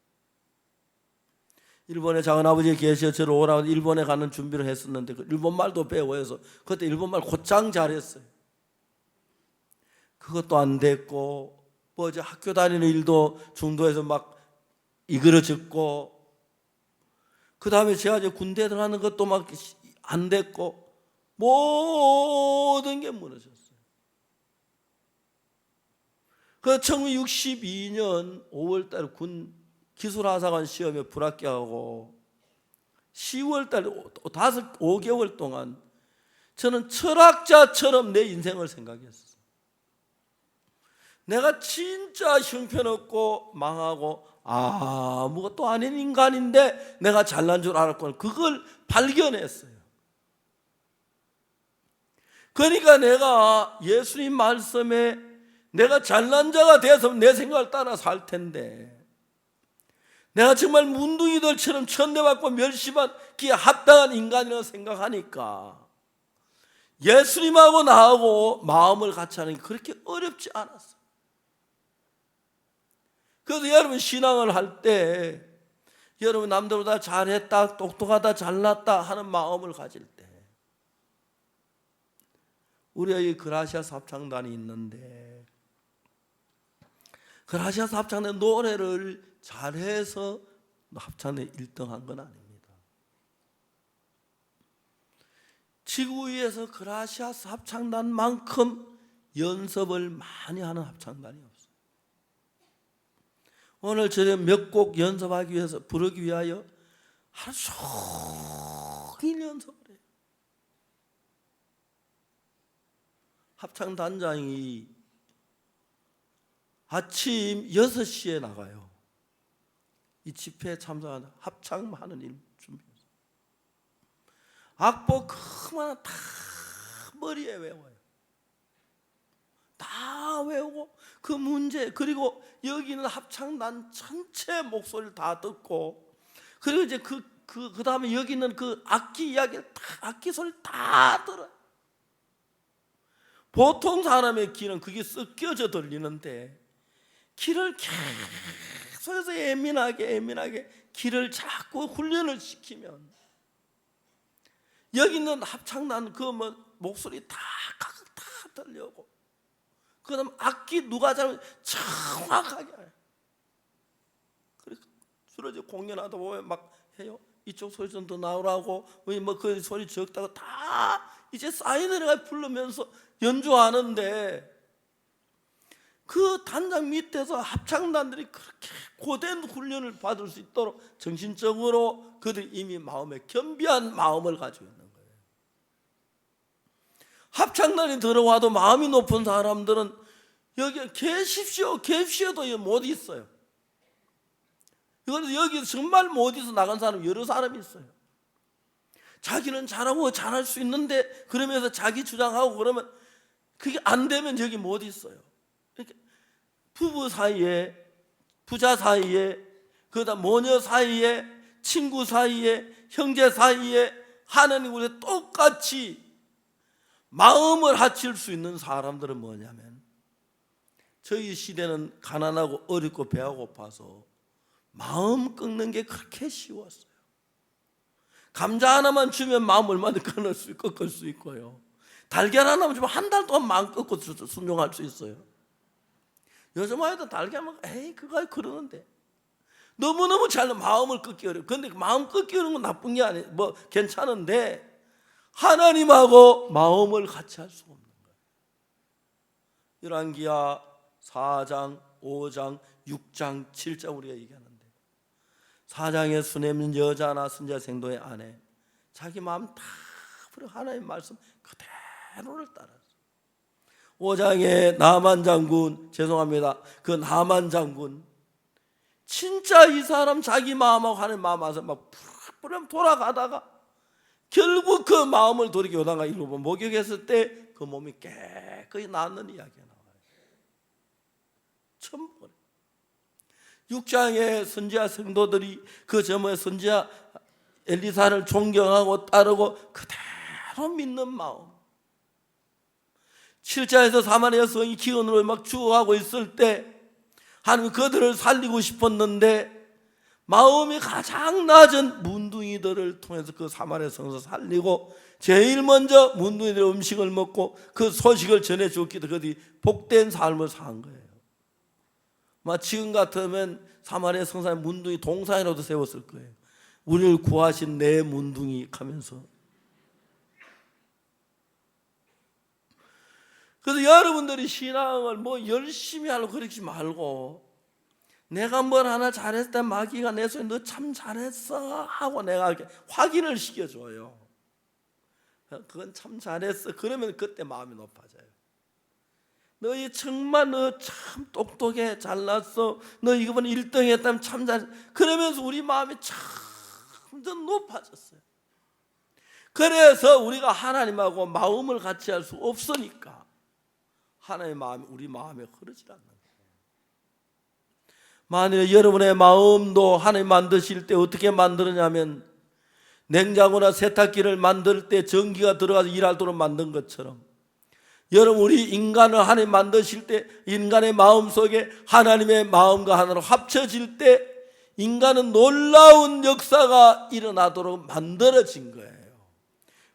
일본에 작은아버지가 계셔 저를 오라고 일본에 가는 준비를 했었는데 일본말도 배워서 그때 일본말 곧장 잘했어요. 그것도 안 됐고 뭐 이제 학교 다니는 일도 중도에서 막 이그러졌고, 그 다음에 제가 이제 군대 들어가는 것도 막 안 됐고 모든 게 무너졌어요. 그 1962년 5월달 군 기술하사관 시험에 불합격하고 10월달 5개월 동안 저는 철학자처럼 내 인생을 생각했어요. 내가 진짜 형편없고 망하고 아무것도 아닌 인간인데 내가 잘난 줄 알았고 그걸 발견했어요. 그러니까 내가 예수님 말씀에 내가 잘난 자가 돼서 내 생각을 따라 살 텐데, 내가 정말 문둥이들처럼 천대받고 멸시받기에 합당한 인간이라고 생각하니까 예수님하고 나하고 마음을 같이 하는 게 그렇게 어렵지 않았어요. 그래서 여러분 신앙을 할 때 여러분 남들보다 잘했다, 똑똑하다, 잘났다 하는 마음을 가질 때, 우리가 이 그라시아스 합창단이 있는데 그라시아스 합창단 노래를 잘해서 합창단에 1등한 건 아닙니다. 지구 위에서 그라시아스 합창단만큼 연습을 많이 하는 합창단이 없어요. 오늘 저녁 몇 곡 연습하기 위해서, 부르기 위하여 하루 종일 연습을 해요. 합창단장이 아침 6시에 나가요. 이 집회에 참석하는 합창하는 일 준비해서 악보 그만한 다 머리에 외워요. 다 외우고 그 문제, 그리고 여기는 합창단 전체 목소리를 다 듣고, 그리고 이제 그 다음에 여기 있는 그 악기 이야기를 다, 악기 소리를 다 들어요. 보통 사람의 귀는 그게 섞여져 들리는데 귀를 계속해서 예민하게 귀를 자꾸 훈련을 시키면 여기 있는 합창단 그 목소리 다 들려오고, 그 다음 악기 누가 잘하면 정확하게 해요. 그래서 주로 이제 공연하다 보면 막 해요. 이쪽 소리 좀 더 나오라고, 그 소리 적다가 다 이제 사인을 부르면서 연주하는데, 그 단장 밑에서 합창단들이 그렇게 고된 훈련을 받을 수 있도록 정신적으로 그들이 이미 마음에 겸비한 마음을 가지고 있는 거예요. 합창단이 들어와도 마음이 높은 사람들은 여기 계십시오도 못 있어요. 그런데 여기 정말 못 있어 나간 사람 여러 사람이 있어요. 자기는 잘하고 잘할 수 있는데 그러면서 자기 주장하고 그러면 그게 안 되면 여기 못 있어요. 이렇게 부부 사이에, 부자 사이에, 그다음 모녀 사이에, 친구 사이에, 형제 사이에 하나님 우리 똑같이 마음을 합칠 수 있는 사람들은 뭐냐면, 저희 시대는 가난하고 어렵고 배가 고파서 마음 꺾는 게 그렇게 쉬웠어요. 감자 하나만 주면 마음 얼마나 꺾을 수 있고요. 달걀 하나만 주면 한 달 동안 마음 꺾고 순종할 수 있어요. 요즘 아이들 달걀 먹고 에이 그거 그러는데 너무너무 잘 마음을 꺾기 어려워요. 그런데 마음 꺾기 어려운 건 나쁜 게 아니에요. 괜찮은데 하나님하고 마음을 같이 할 수가 없는 거예요. 열왕기하 4장, 5장, 6장, 7장 우리가 얘기하는데, 4장에 수냄 여자나 선지자 생도의 아내 자기 마음 다 버려 하나님 말씀 그대로를 따랐어요. 5장에 나만 장군, 죄송합니다, 그 나만 장군 진짜 이 사람 자기 마음하고 하나님 마음 와서 막 푸르푸르 돌아가다가 결국 그 마음을 돌이켜 요단강 일로 목욕했을 때 그 몸이 깨끗이 낫는 이야기가 나와요. 처음 보네. 6장에 선지자 성도들이 그 저의 선지자 엘리사를 존경하고 따르고 그대로 믿는 마음. 7장에서 사마리아 성이 기근으로 막 죽어가고 있을 때 하나님 그들을 살리고 싶었는데 마음이 가장 낮은 문둥이들을 통해서 그 사마리아 성에서 살리고 제일 먼저 문둥이들 음식을 먹고 그 소식을 전해줬기도 그들이 복된 삶을 산 거예요. 지금 같으면 사마리아 성산에 문둥이 동산이라도 세웠을 거예요. 우리를 구하신 내 문둥이 하면서. 그래서 여러분들이 신앙을 열심히 하려고 그러지 말고, 내가 뭘 하나 잘했을 때 마귀가 내 손에 너 참 잘했어 하고 내가 이렇게 확인을 시켜줘요. 그건 참 잘했어. 그러면 그때 마음이 높아져요. 너희 정말 너 참 똑똑해, 잘났어, 너 이번에 1등 했다면 참 잘했어. 그러면서 우리 마음이 점점 높아졌어요. 그래서 우리가 하나님하고 마음을 같이 할 수 없으니까 하나님의 마음이 우리 마음에 흐르지 않는 거예요. 만일 여러분의 마음도 하나님 만드실 때 어떻게 만드느냐면 냉장고나 세탁기를 만들 때 전기가 들어가서 일하도록 만든 것처럼 여러분 우리 인간을 하나님 만드실 때 인간의 마음 속에 하나님의 마음과 하나로 합쳐질 때 인간은 놀라운 역사가 일어나도록 만들어진 거예요.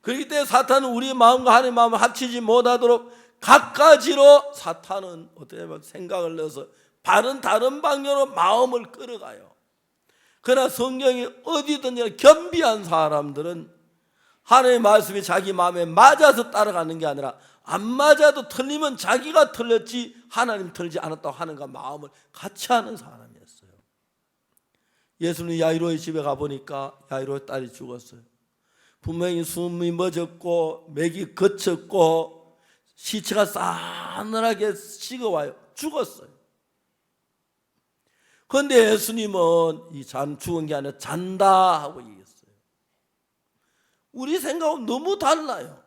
그렇기 때문에 사탄은 우리 마음과 하나님의 마음을 합치지 못하도록 갖가지로 사탄은 어떻게 보면 생각을 넣어서 다른 방향으로 마음을 끌어가요. 그러나 성경이 어디든지 겸비한 사람들은 하나님의 말씀이 자기 마음에 맞아서 따라가는 게 아니라 안 맞아도 틀리면 자기가 틀렸지 하나님 틀리지 않았다고 하는가 마음을 같이 하는 사람이었어요. 예수님 야이로의 집에 가보니까 야이로의 딸이 죽었어요. 분명히 숨이 멎었고 맥이 거쳤고 시체가 싸늘하게 식어와요. 죽었어요. 그런데 예수님은 죽은 게 아니라 잔다 하고 얘기했어요. 우리 생각은 너무 달라요.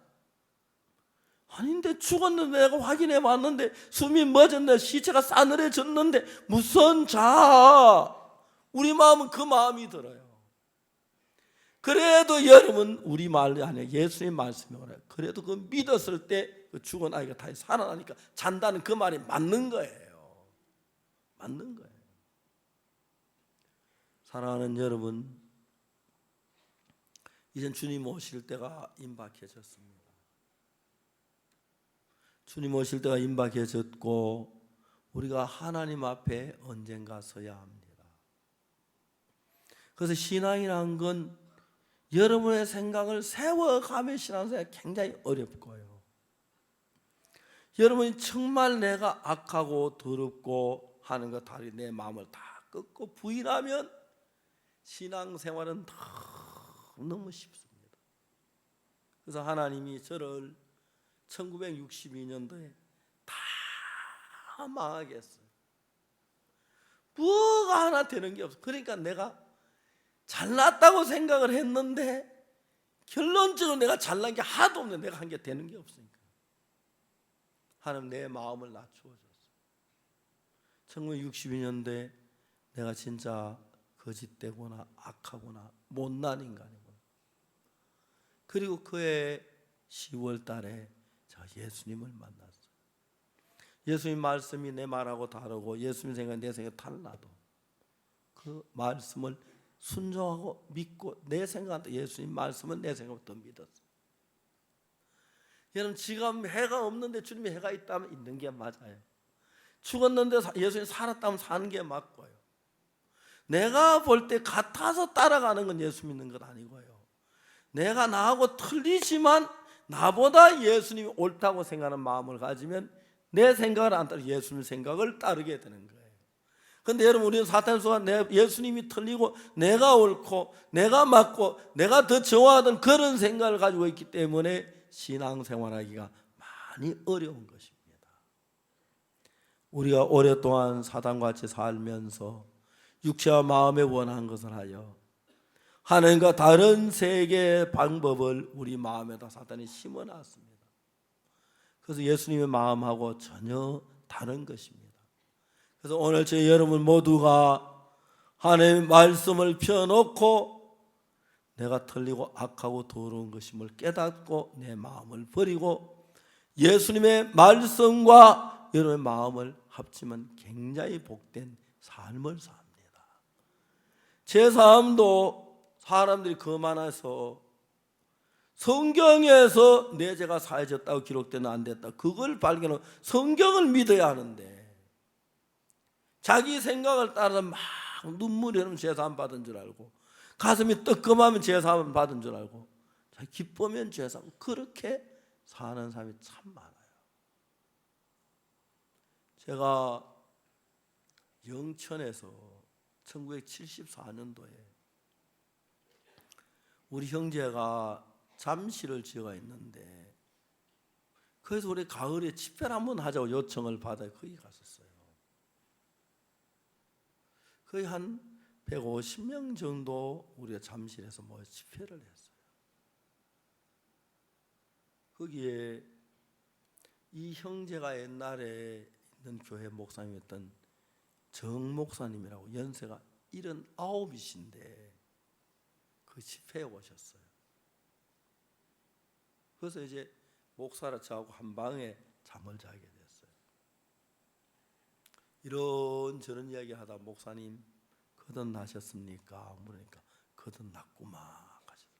아닌데 죽었는데 내가 확인해 봤는데 숨이 멎었는데 시체가 싸늘해졌는데 무슨 자? 우리 마음은 그 마음이 들어요. 그래도 여러분 우리 말이 아니에요. 예수님 말씀이 오래요. 그래도 그 믿었을 때 그 죽은 아이가 다시 살아나니까 잔다는 그 말이 맞는 거예요. 맞는 거예요. 사랑하는 여러분, 이젠 주님 오실 때가 임박해졌습니다. 주님 오실 때가 임박해졌고 우리가 하나님 앞에 언젠가 서야 합니다. 그래서 신앙이란 건 여러분의 생각을 세워가며 신앙생활이 굉장히 어렵고요. 여러분이 정말 내가 악하고 더럽고 하는 것 다리 내 마음을 다 꺾고 부인하면 신앙생활은 너무 쉽습니다. 그래서 하나님이 저를 1962년도에 다 망하게 했어요. 뭐가 하나 되는 게 없어요. 그러니까 내가 잘났다고 생각을 했는데 결론적으로 내가 잘난 게 하나도 없는데 내가 한 게 되는 게 없으니까 하나님 내 마음을 낮추어 줬어요. 1962년도에 내가 진짜 거짓되거나 악하거나 못난 인간이구나. 그리고 그해 10월 달에 제가 예수님을 만났어요. 예수님 말씀이 내 말하고 다르고 예수님 생각 내 생각 달라도 그 말씀을 순종하고 믿고 내 생각한테 예수님 말씀은 내 생각부터 믿었어요. 여러분 지금 해가 없는데 주님의 해가 있다면 있는 게 맞아요. 죽었는데 예수님 살았다면 사는 게 맞고요. 내가 볼 때 같아서 따라가는 건 예수 믿는 것 아니고요. 내가 나하고 틀리지만 나보다 예수님이 옳다고 생각하는 마음을 가지면 내 생각을 안 따라 예수님 생각을 따르게 되는 거예요. 그런데 여러분 우리는 사탄 속에 예수님이 틀리고 내가 옳고 내가 맞고 내가 더 좋아하던 그런 생각을 가지고 있기 때문에 신앙생활하기가 많이 어려운 것입니다. 우리가 오랫동안 사단과 같이 살면서 육체와 마음에 원한 것을 하여 하나님과 다른 세계의 방법을 우리 마음에다 사단이 심어놨습니다. 그래서 예수님의 마음하고 전혀 다른 것입니다. 그래서 오늘 저희 여러분 모두가 하나님의 말씀을 펴놓고 내가 틀리고 악하고 더러운 것임을 깨닫고 내 마음을 버리고 예수님의 말씀과 여러분의 마음을 합치면 굉장히 복된 삶을 삽니다. 제 삶도 사람들이 거만해서 성경에서 내 죄가 사해졌다고 기록되는 안 됐다 그걸 발견하고 성경을 믿어야 하는데 자기 생각을 따라서 막 눈물이 흐르면 죄사함 받은 줄 알고 가슴이 뜨끔하면 죄사함 받은 줄 알고 기쁘면 죄사함 그렇게 사는 사람이 참 많아요. 제가 영천에서 1974년도에 우리 형제가 잠실을 지어가 있는데 그래서 우리 가을에 집회를 한번 하자고 요청을 받아 거기 갔었어요. 거의 한 150명 정도 우리가 잠실에서 모여 집회를 했어요. 거기에 이 형제가 옛날에 있는 교회 목사님이었던 정 목사님이라고 연세가 79이신데 그 집회에 오셨어요. 그래서 이제 목사라 저하고 한 방에 잠을 자게 됐어요. 이런저런 이야기 하다 목사님 거듭나셨습니까? 물으니까 거듭났구만 하셨어요.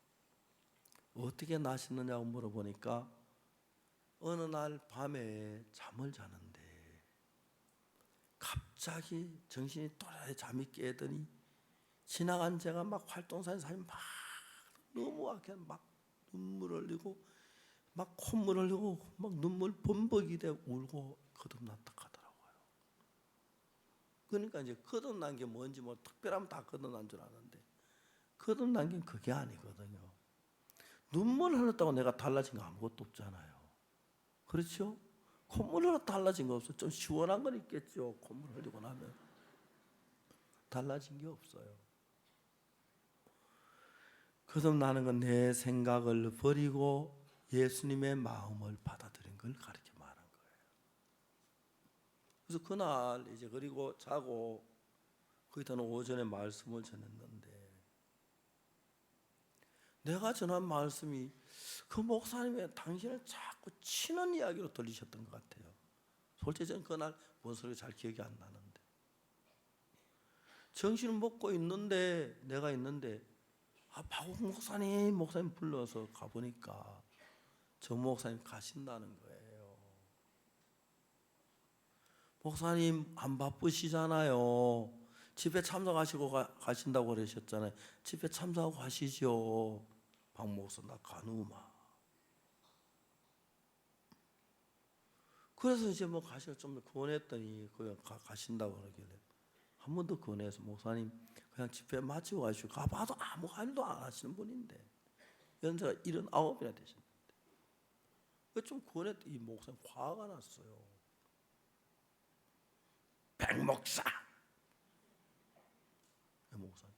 어떻게 나셨느냐고 물어보니까 어느 날 밤에 잠을 자는데 갑자기 정신이 또렷이 잠이 깨더니 지나간 제가 막 활동사인 사람이 막 너무하게 막 눈물 흘리고 막 콧물 흘리고 막 눈물 범벅이 되고 울고 거듭났다 하더라고요. 그러니까 이제 거듭난 게 뭔지 뭐 특별하면 다 거듭난 줄 아는데 거듭난 게 그게 아니거든요. 눈물 흘렸다고 내가 달라진 거 아무것도 없잖아요. 그렇죠? 콧물 흘려 달라진 거 없어. 좀 시원한 건 있겠죠. 콧물 흘리고 나면 달라진 게 없어요. 거듭나는 건 내 생각을 버리고 예수님의 마음을 받아들인 걸 가르쳐 말한 거예요. 그래서 그날 이제 그리고 자고 거기다는 오전에 말씀을 전했는데 내가 전한 말씀이 그 목사님이 당신을 자꾸 치는 이야기로 들리셨던 것 같아요. 솔직히 저는 그날 뭔 소리 잘 기억이 안 나는데 정신을 먹고 있는데 내가 있는데 박욱 목사님 불러서 가보니까 저 목사님 가신다는 거예요. 목사님 안 바쁘시잖아요. 집회 참석하시고 가신다고 그러셨잖아요. 집회 참석하고 가시죠. 박 목사 나 가누마. 그래서 이제 뭐 가시고 좀 권했더니 그냥 가신다고 그러길래 한 번 더 권해서 목사님 그냥 집회 마치고 가시고 가봐도 아무 일도 안 하시는 분인데 연세가 79이나 되셨는데 좀 권했더니 이 목사님 화가 났어요. 백 목사 목사님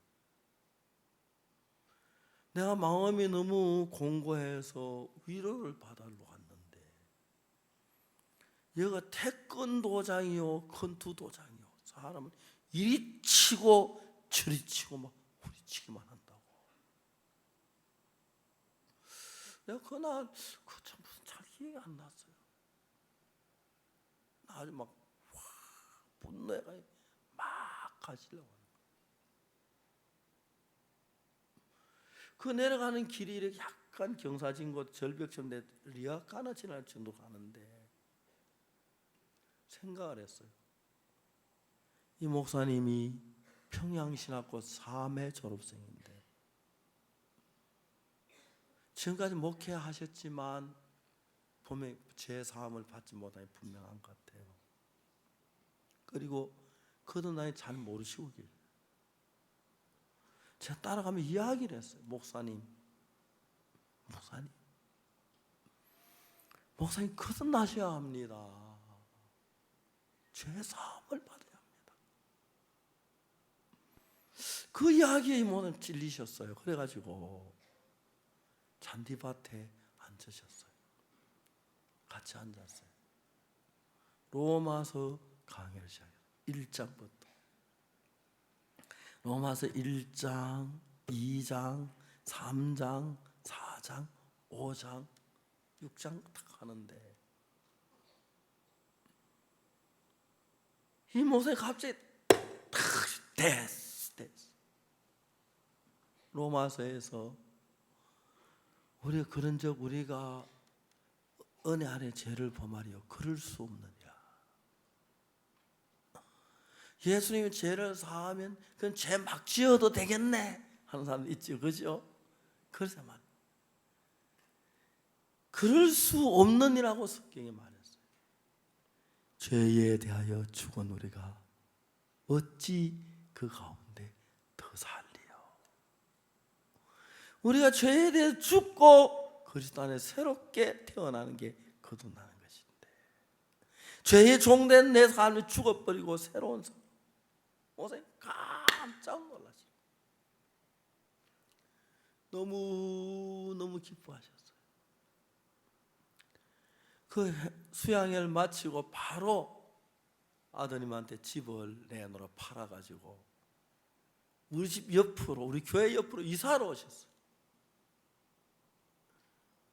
내가 마음이 너무 공고해서 위로를 받으러 왔는데 얘가 태권도장이요 권투도장이요 사람을 이리 치고 저리 치고 막 후리치기만 한다고. 내가 그날 참 무슨 잘 기억이 안 났어요. 나 아주 막 분노해가 막 가시려고 하는 거예요. 그 내려가는 길이 이렇게 약간 경사진 곳 절벽처럼 리아카나 지날 정도 가는데 생각을 했어요. 이 목사님이 평양신학고 3회 졸업생인데 지금까지 목회하셨지만 분명히 제 사함을 받지 못하니 분명한 것 같아요. 그리고 거듭나니 잘 모르시고 계세요. 제가 따라가면 이야기를 했어요. 목사님 거듭나셔야 합니다. 죄 사함을 받아야 합니다. 그 이야기에 이모는 찔리셨어요. 그래가지고 잔디밭에 앉으셨어요. 같이 앉았어요. 로마서 강의를 시작해요. 1장부터 로마서 1장, 2장, 3장, 4장, 5장, 6장 딱 하는데 이 목사님 갑자기 됐어. 로마서에서 우리가 은혜 안에 죄를 범하리요 그럴 수 없느니라. 예수님이 죄를 사하면 그건 죄 막 지어도 되겠네 하는 사람 있죠, 그죠? 그래서 말 그럴 수 없느니라고 성경에 말했어요. 죄에 대하여 죽은 우리가 어찌 그 가운데 더 살리요. 우리가 죄에 대해 죽고 그리스도 안에 새롭게 태어나는 게 거듭나는 것인데 죄의 종된 내 삶이 죽어버리고 새로운 삶. 목사님 깜짝 놀라시고 너무 기뻐하셨어요. 그 수양회를 마치고 바로 아드님한테 집을 내놓으러 팔아가지고 우리 집 옆으로, 우리 교회 옆으로 이사를 오셨어요.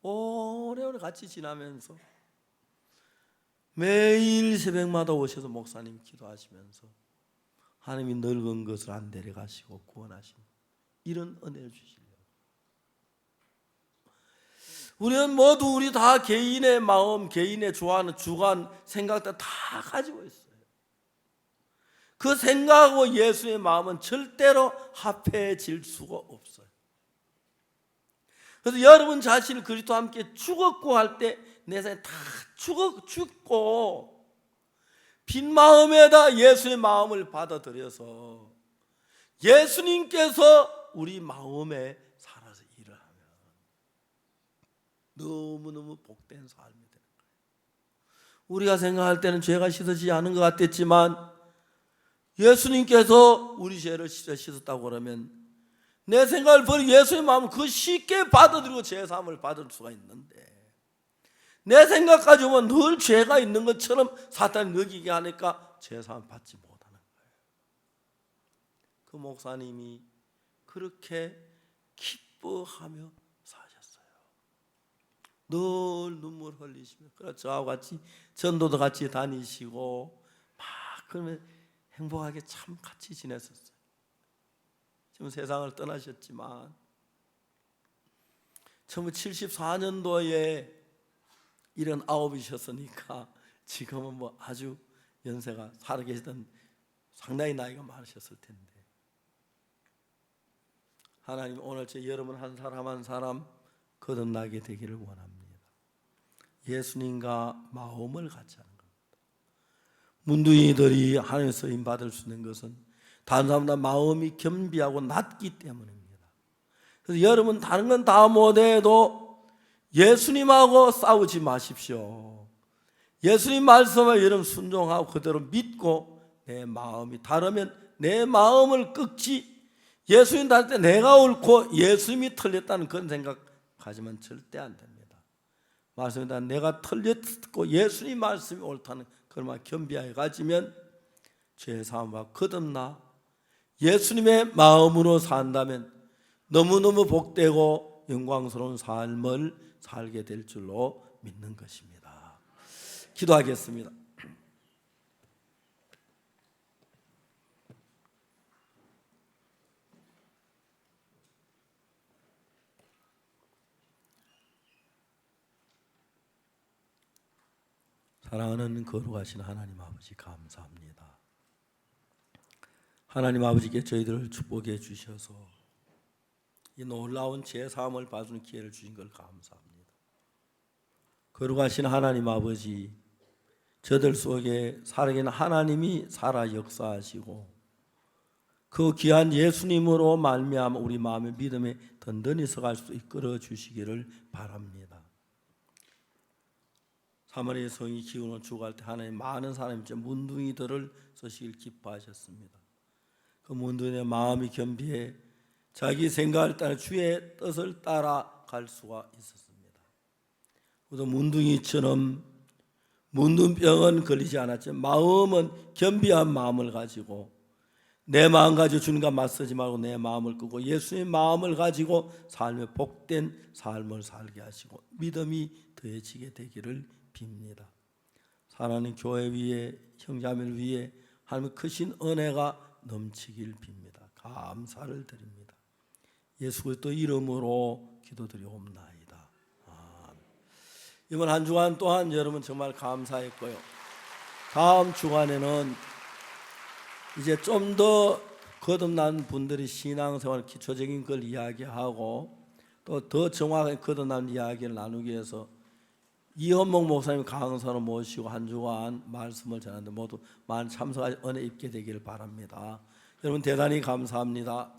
오래오래 같이 지나면서 매일 새벽마다 오셔서 목사님 기도하시면서 하나님이 늙은 것을 안 데려가시고 구원하시는 이런 은혜를 주시려고. 우리는 모두 우리 다 개인의 마음, 개인의 좋아하는 주관, 생각들 다 가지고 있어요. 그 생각하고 예수의 마음은 절대로 합해질 수가 없어요. 그래서 여러분 자신을 그리스도와 함께 죽었고 할 때 내 생에 다 죽고 빈 마음에다 예수의 마음을 받아들여서 예수님께서 우리 마음에 살아서 일을 하면 너무너무 복된 삶이 되는 거예요. 우리가 생각할 때는 죄가 씻어지지 않은 것 같았지만 예수님께서 우리 죄를 씻었다고 그러면 내 생각을 버리고 예수의 마음을 그 쉽게 받아들이고 제사함을 받을 수가 있는데 내 생각 가지고는 늘 죄가 있는 것처럼 사탄이 느끼게 하니까 제사함을 받지 못하는 거예요. 그 목사님이 그렇게 기뻐하며 사셨어요. 늘 눈물 흘리시며 저하고 같이 전도도 같이 다니시고 막 그러면 행복하게 참 같이 지냈었어요. 지금 세상을 떠나셨지만 1974년도에 79이셨으니까 지금은 뭐 아주 연세가 살아계시던 상당히 나이가 많으셨을 텐데 하나님 오늘 저 여러분 한 사람 한 사람 거듭나게 되기를 원합니다. 예수님과 마음을 같이 하는 겁니다. 문둥이들이 하나님의 쓰임 받을 수 있는 것은 다른 사람보다 마음이 겸비하고 낮기 때문입니다. 그래서 여러분 다른 건 다 못해도 예수님하고 싸우지 마십시오. 예수님 말씀을 여러분 순종하고 그대로 믿고 내 마음이 다르면 내 마음을 꺾지 예수님 다닐 때 내가 옳고 예수님이 틀렸다는 그런 생각 가지면 절대 안 됩니다. 말씀이다 내가 틀렸고 예수님 말씀이 옳다는 그런 말 겸비하여 가지면 죄사함과 거듭나 예수님의 마음으로 산다면 너무너무 복되고 영광스러운 삶을 살게 될 줄로 믿는 것입니다. 기도하겠습니다. 사랑하는 거룩하신 하나님 아버지 감사합니다. 하나님 아버지께 저희들을 축복해 주셔서 이 놀라운 제사함을 받는 기회를 주신 걸 감사합니다. 거룩하신 하나님 아버지 저들 속에 살아계신 하나님이 살아 역사하시고 그 귀한 예수님으로 말미암아 우리 마음의 믿음에 든든히 서갈 수 이끌어 주시기를 바랍니다. 사마리아 성이 기운을 주고할 때 하나님 많은 사람이 문둥이들을 쓰시길 기뻐하셨습니다. 그 문둥이의 마음이 겸비해 자기 생각을 따라 주의 뜻을 따라갈 수가 있었습니다. 그래서 문둥이처럼 문둥병은 걸리지 않았지만 마음은 겸비한 마음을 가지고 내 마음 가지고 주님과 맞서지 말고 내 마음을 끄고 예수의 마음을 가지고 삶의 복된 삶을 살게 하시고 믿음이 더해지게 되기를 빕니다. 사랑하는 교회 위에 형제자매를 위해 하나님의 크신 은혜가 넘치길 빕니다. 감사를 드립니다. 예수 그리스도 이름으로 기도드리옵나이다. 이번 한 주간 또한 여러분 정말 감사했고요. 다음 주간에는 이제 좀 더 거듭난 분들이 신앙생활 기초적인 걸 이야기하고 또 더 정확하게 거듭난 이야기를 나누기 위해서 이현목 목사님 강사로 모시고 한 주간 말씀을 전하는데 모두 많은 참석하여 은혜 입게 되기를 바랍니다. 여러분 대단히 감사합니다.